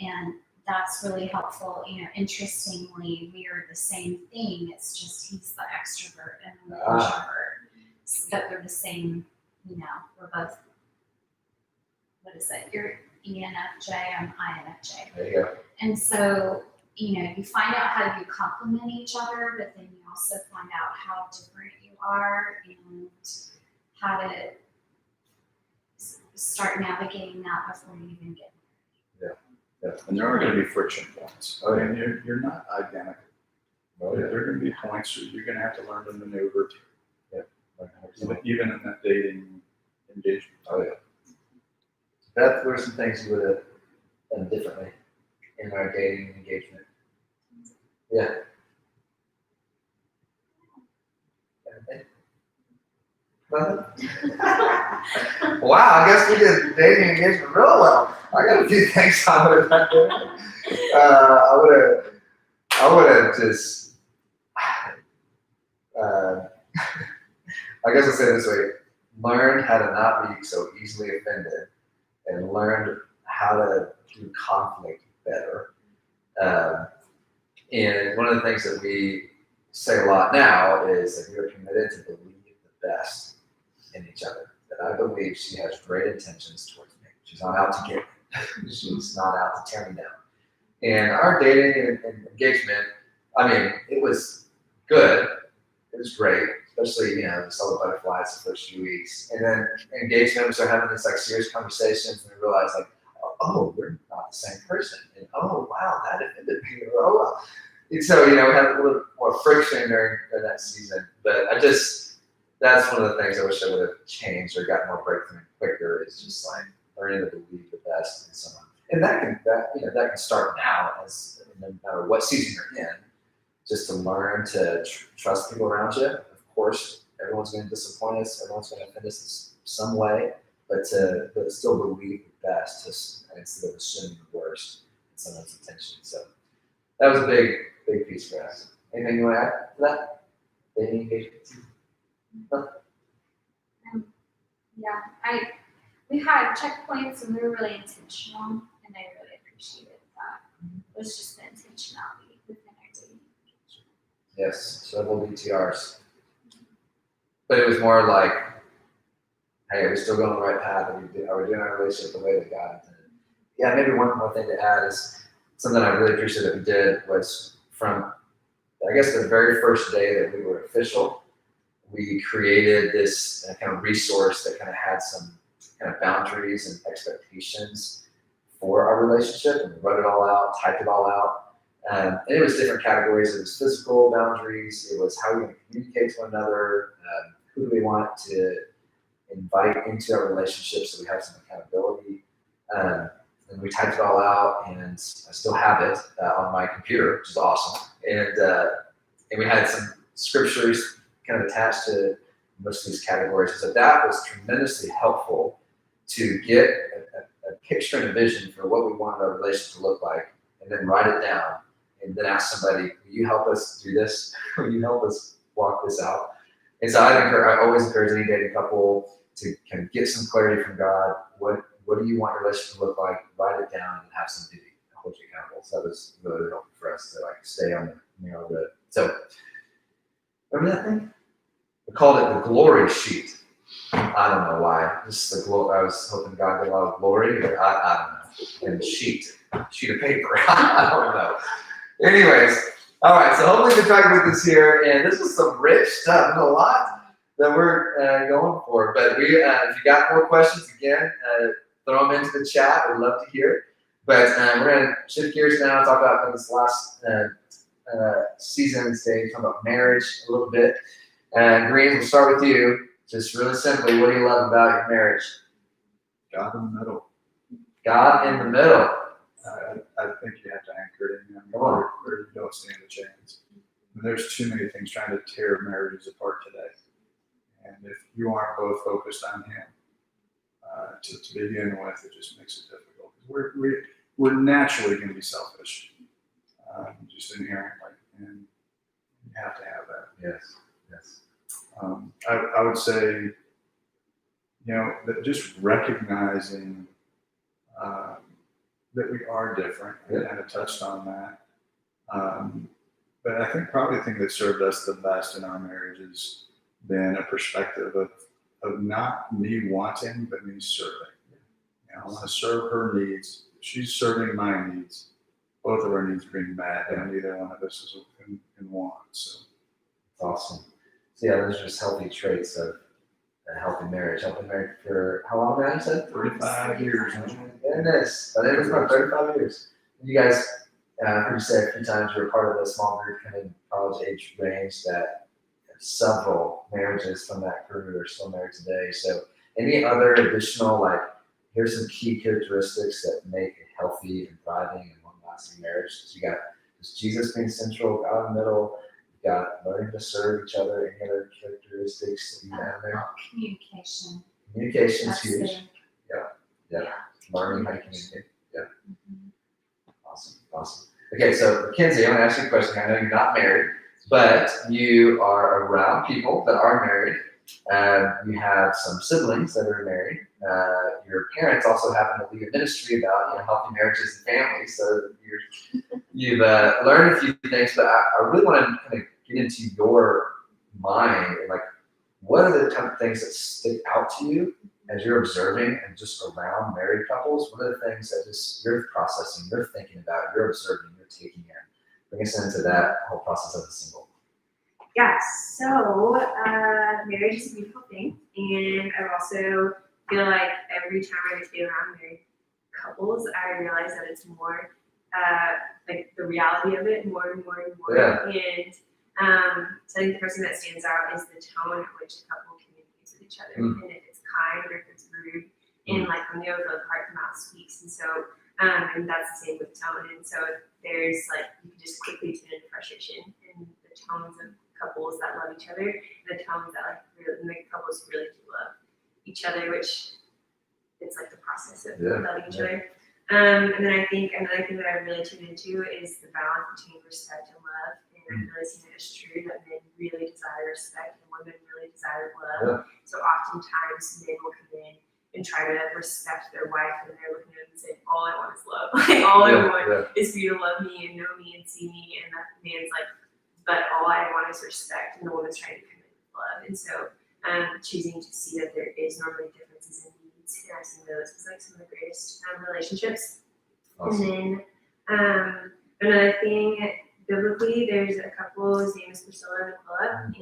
and that's really helpful. Interestingly, we are the same thing. It's just he's the extrovert and I'm the introvert, but we're the same. We're both. What is it? You're ENFJ, I'm INFJ. There you go. And so, you find out how you complement each other, but then you also find out how different you are and how to start navigating that before you even get Yeah. And there are going to be friction points. Oh, yeah. And you're not identical. Oh, yeah. There are going to be points where you're going to have to learn to maneuver, Yeah. even in that dating engagement. Oh, yeah. Beth, what are some things you would have done differently in our dating engagement? Yeah. Nothing? Wow, I guess we did dating engagement real well. I got a few things I would have done differently. I would have just, I guess I'll say it this way, learn how to not be so easily offended and learned how to do conflict better. And one of the things that we say a lot now is that we are committed to believe the best in each other. That I believe she has great intentions towards me. She's not out to get me. She's not out to tear me down. And our dating and engagement, I mean, it was good. It was great. Especially, we saw the butterflies the first few weeks. And then engagement, we started having these serious conversations, and we realized oh, we're not the same person. And oh, wow, that offended me. Oh, wow. And so, we had a little more friction during that season. But that's one of the things I wish I would have changed or gotten more breakthrough quicker, is just learning to believe the best in someone. And that can start now, no matter what season you're in, just to learn to trust people around you. Of course, everyone's going to disappoint us. Everyone's going to offend us in some way, but still believe the best instead of assuming the worst in someone's intention. So that was a big piece for us. Anything you want to add to that? Dating engagement? We had checkpoints and we were really intentional, and I really appreciated that. It was just the intentionality within our dating engagement. Yes, several DTRs. But it was more like, hey, are we still going the right path? Are we doing our relationship the way that God intended? Yeah, maybe one more thing to add is something I really appreciate that we did was from, I guess, the very first day that we were official, we created this kind of resource that kind of had some kind of boundaries and expectations for our relationship, and we wrote it all out, typed it all out. And it was different categories. It was physical boundaries. It was how we're going to communicate to one another. Who do we want to invite into our relationship so we have some accountability. And we typed it all out, and I still have it on my computer, which is awesome. And we had some scriptures kind of attached to most of these categories. So that was tremendously helpful to get a picture and a vision for what we wanted our relationship to look like, and then write it down, and then ask somebody, will you help us do this? Will you help us walk this out? And so I always encourage any dating couple to kind of get some clarity from God. What do you want your relationship to look like? Write it down and have somebody to hold you accountable. So that was really helpful for us to stay on the narrow road. So remember that thing? We called it the glory sheet. I don't know why. Just I was hoping God got a lot of glory, but I don't know. and sheet of paper. I don't know. Anyways, all right. So hopefully you're tracking with us here, and this is some rich stuff. There's a lot that we're going for. But we, if you got more questions, again, throw them into the chat. We'd love to hear. But we're gonna shift gears now and talk about this last season today, talk about marriage a little bit. And Green, we'll start with you. Just really simply, what do you love about your marriage? God in the middle. God in the middle. I think you have to anchor it in Come on. where you don't stand a chance. And there's too many things trying to tear marriages apart today. And if you aren't both focused on Him to begin with, it just makes it difficult. We're naturally going to be selfish, just inherently, and you have to have that. Yes. Yes. I would say, that just recognizing that we are different, and kind of touched on that. But I think probably the thing that served us the best in our marriage has been a perspective of not me wanting, but me serving. I want to serve her needs. She's serving my needs. Both of our needs being met, and neither one of us is in want. So Awesome. So yeah, those are just healthy traits of a healthy marriage. Healthy marriage for how long now, you said? 35 years. Oh my goodness. I think it's about 35 years. You guys, I've heard you say a few times you were part of a small group kind of college age range that several marriages from that crew are still married today. So any other additional, like, here's some key characteristics that make a healthy and thriving and long-lasting marriage. So you got just Jesus being central, God in the middle. You got learning to serve each other. Any other characteristics that you have there? Communication. Communication's That's huge. big. Yeah. Learning how to communicate. Mhm. Awesome. Okay, so Mackenzie, I want to ask you a question. I know you're not married, but you are around people that are married. You have some siblings that are married. Your parents also happen to lead a ministry about healthy marriages and families. So you've learned a few things, but I really want to kind of get into your mind and like, what are the kind of things that stick out to you as you're observing and just around married couples? What are the things that just you're processing, you're thinking about, you're observing, you're taking in? Bring us into that whole process as a single. Yeah, so marriage is a beautiful thing, and I also feel like every time I get to be around married couples, I realize that it's more like the reality of it more and more and more. Yeah. And so I think the first thing that stands out is the tone at which a couple communicates with each other, and if it's kind or if it's rude, and like from the overflow of the heart, the mouth speaks, and so and that's the same with tone. And so there's like you can just quickly tune into frustration and the tones of couples that love each other, and the tones that like really make couples who really do love each other, which it's like the process of loving each other. And then I think another thing that I really tuned into is the balance between respect and love. And I've really seen it as true that men really desire respect and women really desire love. So oftentimes men will come in and try to respect their wife, and they're looking at them and saying, all I want is love. Like all I want is for you to love me and know me and see me. And that man's like, but all I want is respect, and the woman's trying to commit with love. And so choosing to see that there is normally differences in needs, and I've seen those as like some of the greatest relationships. Awesome. And then another thing, biblically, there's a couple, his name is Priscilla and Aquila, and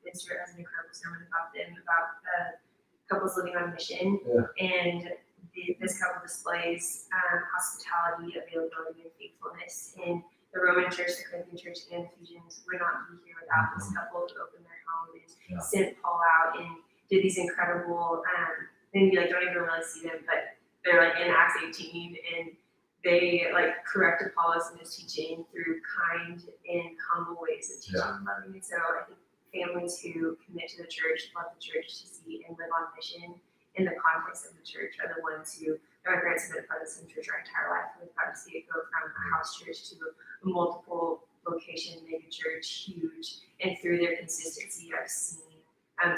Israel has an incredible sermon about them, about couples living on mission. And this couple displays hospitality, availability, and faithfulness. And the Roman church, the Corinthian church, and Ephesians would not be here without this couple who opened their home and sent Paul out and did these incredible, then you like don't even really see them, but they're like in Acts 18, and they like correct Apollos in his teaching through kind and humble ways of teaching and loving. And so I think families who commit to the church, love the church to see, and live on mission in the context of the church are the ones who, my parents have been a part of the same church our entire life, and we've got to see it go from a house church to a multiple location mega church, huge. And through their consistency, I've seen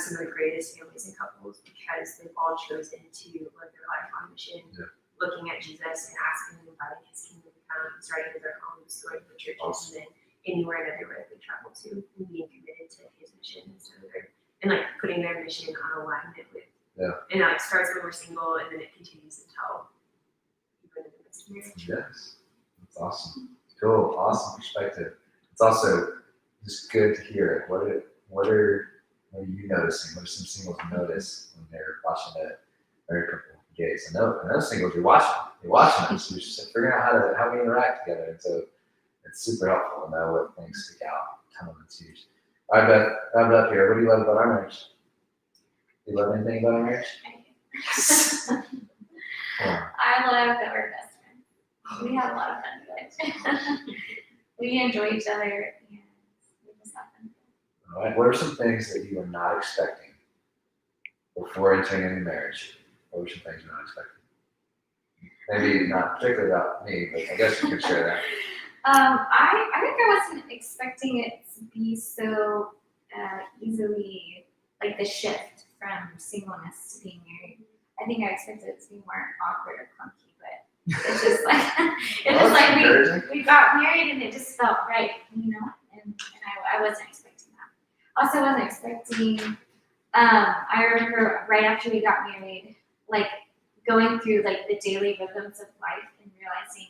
some of the greatest families and couples because they've all chosen to live their life on mission, looking at Jesus and asking and inviting his kingdom to come, starting with their homes, going to the churches, and then anywhere and everywhere that they travel to, and being committed to his mission and like putting their mission on alignment with. And it like starts when we're single, and then it continues until marriage. Yes, that's awesome. Cool, awesome perspective. It's also just good to hear. What are you noticing? What are some singles you notice when they're watching a married couple gaze? I know singles you're watching them, so you're just figuring out how we interact together. And so it's super helpful to know what things stick out. That's huge. All right, Beth, wrap it up here. What do you love about our marriage? Do you love anything about our marriage? I love that we're best friends. We have a lot of fun together. We enjoy each other and we just have fun. All right. What are some things that you were not expecting before entering into marriage? What were some things you're not expecting? Maybe not particularly about me, but I guess you could share that. I think I wasn't expecting it to be so easily, like the shift from singleness to being married. I think I expected it to be more awkward or clunky, but it's just like we got married and it just felt right, you know. And I wasn't expecting that. Also, wasn't expecting. I remember right after we got married, like going through like the daily rhythms of life and realizing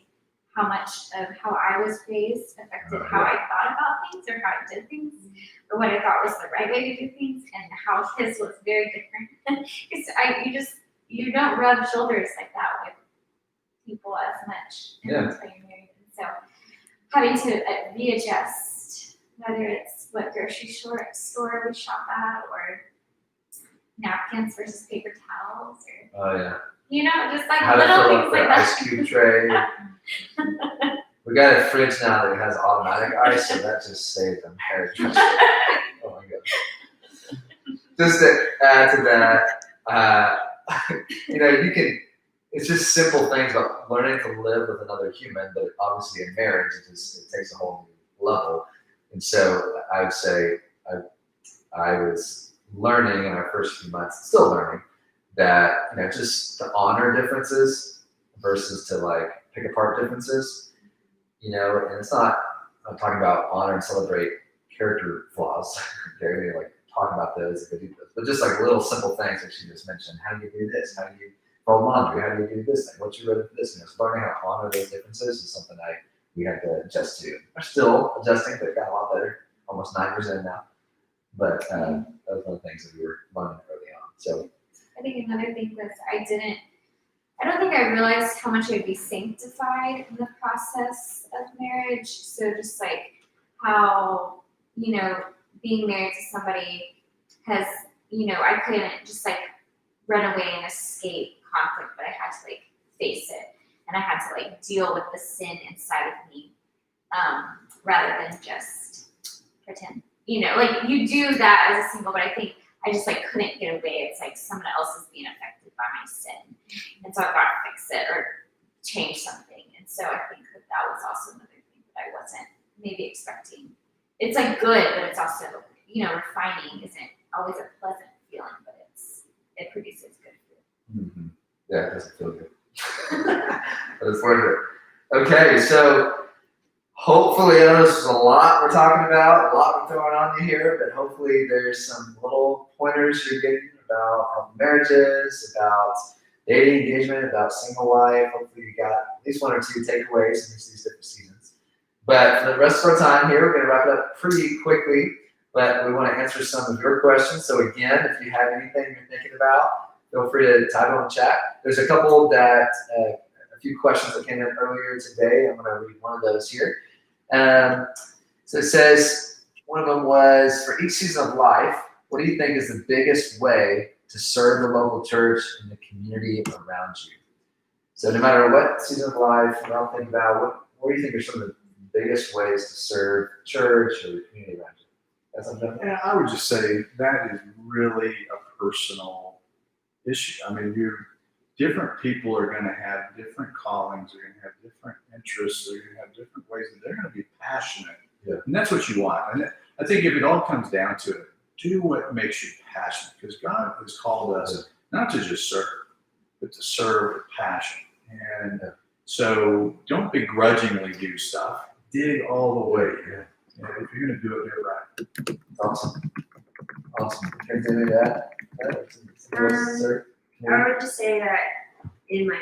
how much of how I was raised affected how I thought about things or how I did things, or what I thought was the right way to do things, and how his was very different. Because you don't rub shoulders like that with people as much until you're married, and so having to readjust, whether it's what grocery store we shop at, or napkins versus paper towels, or Oh yeah. you know, just like How to little fill things up like the that. ice cube tray. We got a fridge now that has automatic ice, so that just saved them. Oh my god. Just to add to that, it's just simple things about learning to live with another human, but obviously in marriage, it takes a whole new level. And so I would say I was learning in our first few months, still learning, that just to honor differences versus to like pick apart differences, and it's not, I'm talking about honor and celebrate character flaws. Okay, like talk about those if they do those, but just like little simple things that she just mentioned. How do you do this? How do you fold laundry? How do you do this thing? What's your rhythm for this? So learning how to honor those differences is something we had to adjust to. We're still adjusting, but it got a lot better. Almost 9 years in now, but that was one of the things that we were learning early on. So. I think another thing was I don't think I realized how much I'd be sanctified in the process of marriage. So just like how, being married to somebody has, I couldn't just like run away and escape conflict, but I had to like face it. And I had to like deal with the sin inside of me, rather than just pretend. Like you do that as a single, but I think I just like couldn't get away. It's like someone else is being affected by my sin. And so I've got to fix it or change something. And so I think that was also another thing that I wasn't maybe expecting. It's like good, but it's also, refining isn't always a pleasant feeling, but it produces good food. Mm-hmm. Yeah, it doesn't feel good. But it's worth it. Okay, so hopefully, I know this is a lot we're talking about, a lot we're throwing on you here, but hopefully there's some little pointers you're getting about how marriages, about dating engagement, about single life. Hopefully you got at least 1 or 2 takeaways in these different seasons. But for the rest of our time here, we're going to wrap it up pretty quickly, but we want to answer some of your questions. So again, if you have anything you're thinking about, feel free to type it on the chat. There's a couple a few questions that came in earlier today. I'm going to read one of those here. So it says, one of them was, for each season of life, what do you think is the biggest way to serve the local church and the community around you? So no matter what season of life you're all thinking about, what do you think are some of the biggest ways to serve church or the community around you? That's something. Yeah, I would just say that is really a personal issue. I mean, different people are going to have different callings, they're going to have different interests, they're going to have different ways that they're going to be passionate. Yeah. And that's what you want. And I think if it all comes down to it, do what makes you passionate, because God has called us not to just serve, but to serve with passion. And so don't begrudgingly do stuff. Dig all the way. And if you're going to do it Awesome. Continue that. I would just say that in my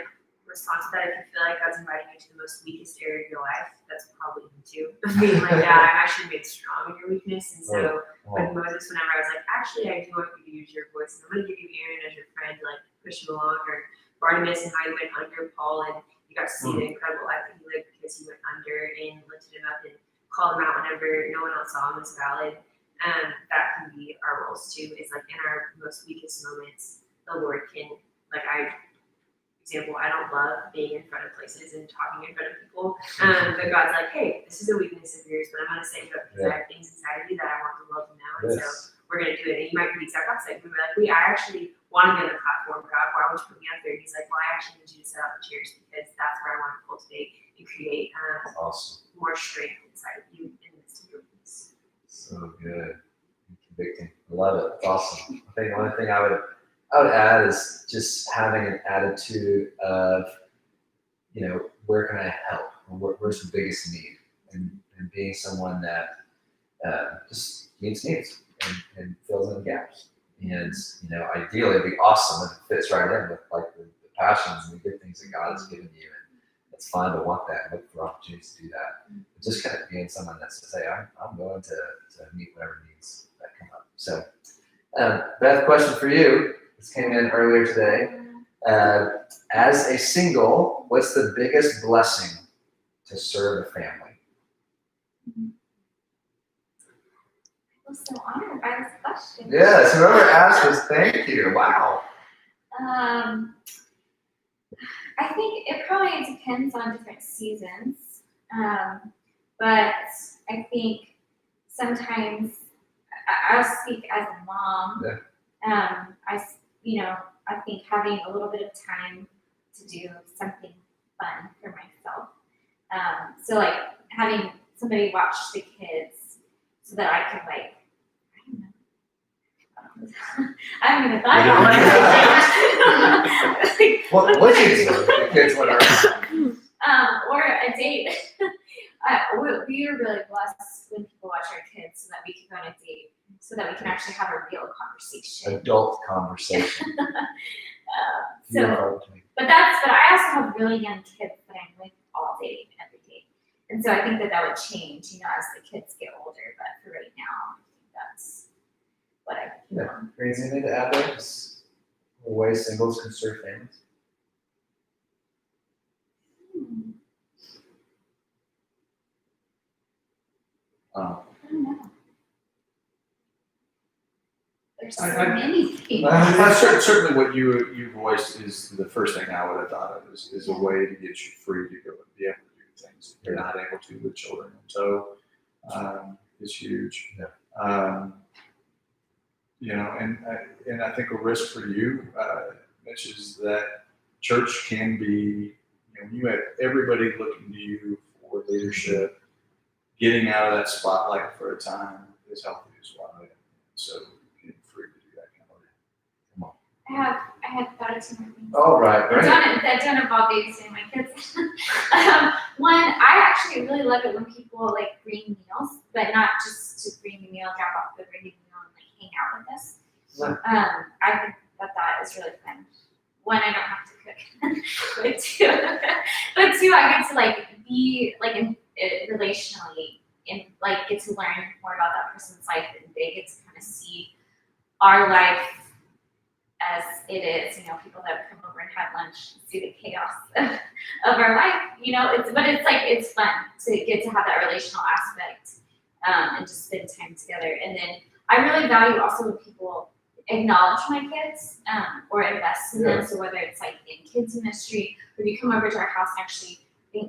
response to that, if you feel like God's inviting you to the most weakest area of your life, that's probably him too. Being like, yeah, I'm actually made strong in your weakness. And so with Moses, whenever I was like, actually, I do want you to use your voice, and I'm going to give you Aaron as your friend to like push him along, or Barnabas and how he went under Paul, and you got to see the incredible life that he lived because he went under and lifted him up and called him out whenever no one else saw him as valid. That can be our roles too. Is like in our most weakest moments, the Lord can, like example, I don't love being in front of places and talking in front of people. But God's like, hey, this is a weakness of yours, but I'm going to set you up because I have things inside of you that I want to love you now. And so we're going to do it. And you might be the exact opposite. We're like, I actually want to be on the platform, God. Why would you put me out there? And he's like, well, I actually need you to set up the chairs because that's where I want to cultivate and create more strength inside of you in the midst of your weakness. So good. Convicting. I love it. It's awesome. I think one thing I would add is just having an attitude of, where can I help? Where's the biggest need? And being someone that just meets needs and fills in gaps. And, ideally it'd be awesome if it fits right in with like the passions and the good things that God has given you. And it's fine to want that and look for opportunities to do that. But just kind of being someone that says, hey, I'm willing to meet whatever needs that come up. So, Beth, question for you. This came in earlier today. As a single, what's the biggest blessing to serve a family? I was so honored by this question. Yes, whoever asked us, thank you. Wow. I think it probably depends on different seasons. But I think sometimes I'll speak as a mom. Yeah. I think having a little bit of time to do something fun for myself. So like having somebody watch the kids so that I can like, I haven't even thought about it. What kids do? The kids went around. Or a date. We are really blessed when people watch our kids so that we can go on a date, so that we can actually have a real conversation. Adult conversation. But I also have really young kids that I'm with all day, every day. And so I think that would change, as the kids get older. But for right now, I think that's what I think. Yeah. Grace, anything to add there? Just the way singles can serve families? I don't know. There's so I- many things. Certainly what you voiced is the first thing I would have thought of is a way to get you free to go and be able to do things that you're not able to with children. So it's huge. Yeah. And I think a risk for you, Mitch, is that church can be, you have everybody looking to you for leadership. Getting out of that spotlight for a time is healthy as well. So getting free to do that kind of thing. Come on. I had thought of two more things. All right, great. That don't involve babysitting my kids. One, I actually really love it when people like bring meals, but not just to bring the meal, drop off the bring the meal and like hang out with us. Yeah. I think that is really fun. One, I don't have to cook, but two, I get to like be like relationally and like get to learn more about that person's life, and they get to kind of see our life as it is. People that come over and have lunch and see the chaos of our life. It's fun to get to have that relational aspect and just spend time together. And then I really value also when people acknowledge my kids or invest in them. So whether it's like in kids ministry, or you come over to our house and actually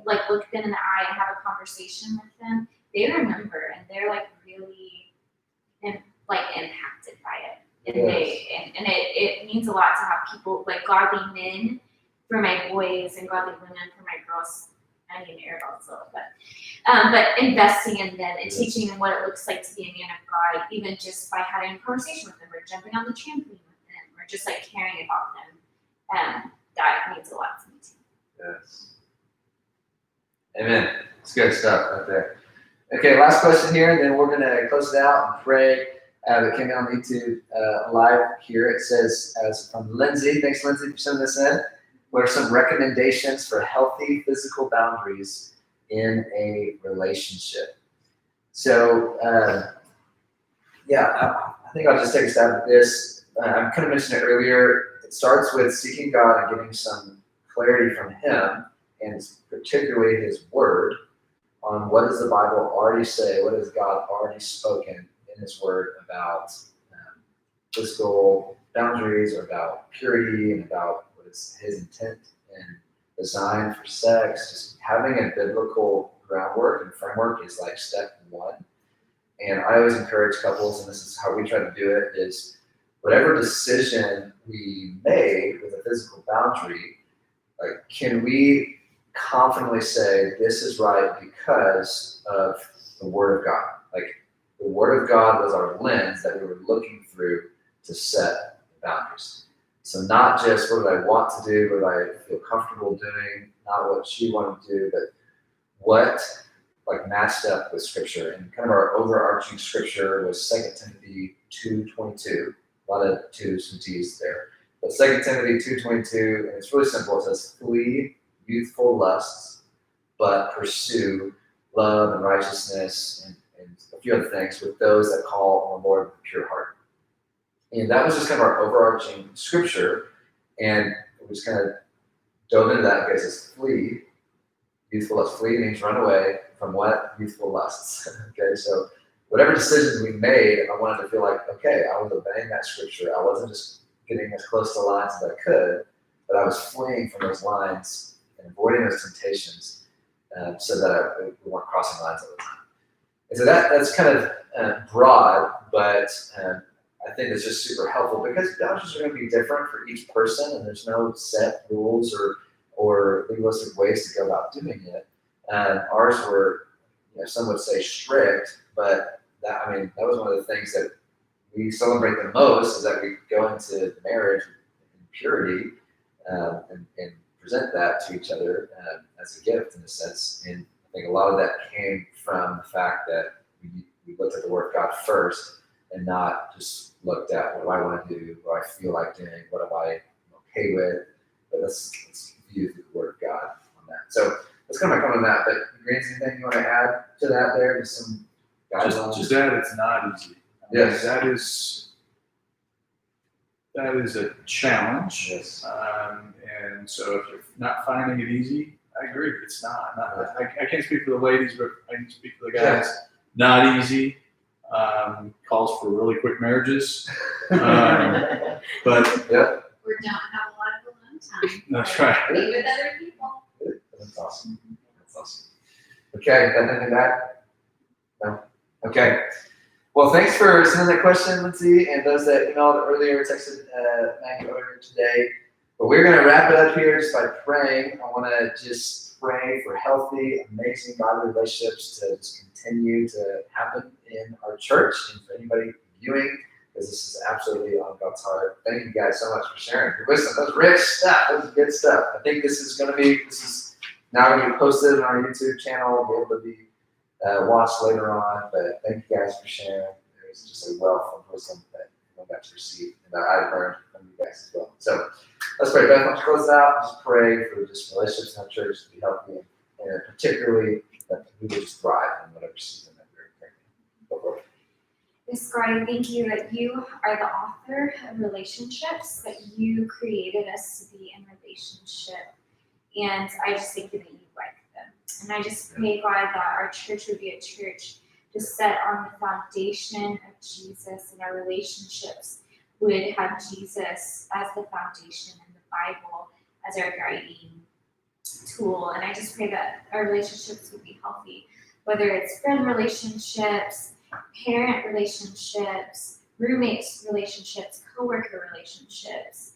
look them in the eye and have a conversation with them, they remember and they're like really impacted by it. And it means a lot to have people like godly men for my boys and godly women for my girls. I mean, Arabelle's little, but investing in them and teaching them what it looks like to be a man of God, even just by having a conversation with them or jumping on the trampoline with them or just like caring about them. That means a lot to me too. Yes. Amen. It's good stuff right there. Okay, last question here, and then we're going to close it out and pray. That came out on YouTube live here. It says, from Lindsay. Thanks, Lindsay, for sending this in. what are some recommendations for healthy physical boundaries in a relationship? So, I think I'll just take a stab at this. I kind of mentioned it earlier. It starts with seeking God and getting some clarity from Him, and particularly His Word, on what does the Bible already say, what has God already spoken in His Word about physical boundaries, or about purity, and about what is His intent and design for sex. Just having a biblical groundwork and framework is like step one. And I always encourage couples, and this is how we try to do it, is whatever decision we made with a physical boundary, like, can we confidently say this is right because of the Word of God? Like, the Word of God was our lens that we were looking through to set boundaries. So not just what do I want to do, what do I feel comfortable doing, not what she wanted to do, but what like matched up with Scripture. And kind of our overarching Scripture was 2 Timothy 2:22. A lot of twos and T's there. But 2 Timothy 2:22, and it's really simple. It says, flee youthful lusts, but pursue love and righteousness and a few other things with those that call on the Lord with a pure heart. And that was just kind of our overarching Scripture. And we just kind of dove into that because it's flee youthful lusts. Flee means run away from what? Youthful lusts. Okay, so whatever decisions we made, I wanted to feel like, okay, I was obeying that Scripture. I wasn't just getting as close to the lines as I could, but I was fleeing from those lines and avoiding those temptations so that we weren't crossing lines all the time. And so that's kind of broad, but I think it's just super helpful because boundaries are going to be different for each person, and there's no set rules or legalistic ways to go about doing it. Ours were, some would say strict, but that was one of the things that we celebrate the most, is that we go into marriage in purity and present that to each other as a gift in a sense. And I think a lot of that came from the fact that we looked at the Word of God first and not just looked at what do I want to do, what I feel like doing, what am I okay with, but let's view the Word of God on that. So that's kind of my comment on that. But Grant, anything you want to add to that there? Just some guidelines? Just that it's not easy. Yes. That is a challenge. Yes. And so if you're not finding it easy, I agree. It's not. I can't speak for the ladies, but I can speak for the guys. Yeah. Not easy. Calls for really quick marriages. But Yeah. We don't have a lot of alone time. that's right. Be with other people. That's awesome. That's awesome. Okay, got anything to add? No? Okay. Well, thanks for sending that question, Lindsay, and those that emailed earlier, texted Maggie earlier today. But we're going to wrap it up here just by praying. I want to just pray for healthy, amazing godly relationships to just continue to happen in our church and for anybody viewing, because this is absolutely on God's heart. Thank you guys so much for sharing your wisdom. That was rich stuff. That was good stuff. I think this is now going to be posted on our YouTube channel, be able to be watched later on. But thank you guys for sharing. There's just a wealth of wisdom that I got to receive and that I've learned from you guys as well. So let's pray. Beth, why don't you close it out? Just pray for just relationships in our church to be healthy, and particularly that we would just thrive in whatever season that we're in. Go for it. Yes, God, I thank you that you are the author of relationships, that you created us to be in relationship. And I just thank you that you like them. And I just pray, God, that our church would be a church just set on the foundation of Jesus, and our relationships would have Jesus as the foundation and the Bible as our guiding tool. And I just pray that our relationships would be healthy, whether it's friend relationships, parent relationships, roommates relationships, coworker relationships,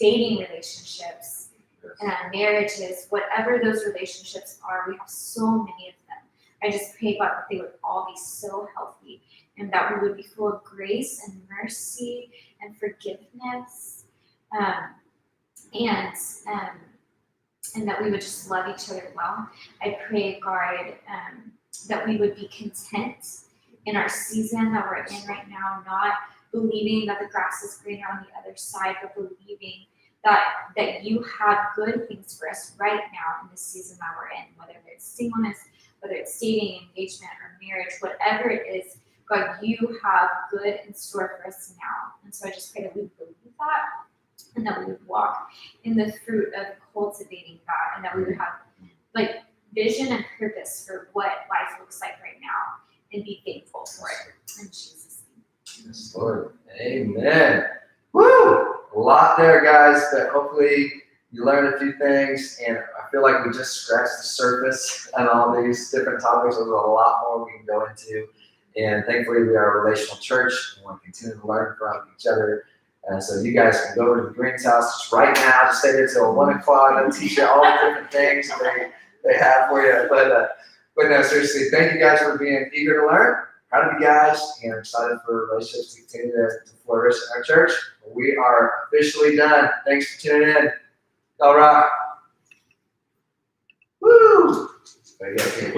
dating relationships, marriages, whatever those relationships are, we have so many of them. I just pray, God, that they would all be so healthy, and that we would be full of grace and mercy and forgiveness, and that we would just love each other well. I pray, God, that we would be content in our season that we're in right now, not believing that the grass is greener on the other side, but believing that that you have good things for us right now in this season that we're in, whether it's singleness, whether it's dating, engagement, or marriage, whatever it is, God, you have good in store for us now. And so I just pray that we believe that, and that we would walk in the fruit of cultivating that, and that we would have like vision and purpose for what life looks like right now, and be thankful for it. In Jesus' name. Yes, Lord. Amen. Woo! A lot there, guys, but hopefully you learned a few things, and I feel like we just scratched the surface on all these different topics. There's a lot more we can go into, and thankfully we are a relational church. We want to continue to learn from each other. So you guys can go over to the Greens house just right now. Just stay there till 1 o'clock. They'll teach you all the different things that they have for you. But no, seriously, thank you guys for being eager to learn. Proud of you guys, and I'm excited for relationships to continue to flourish in our church. We are officially done. Thanks for tuning in. All right. Woo!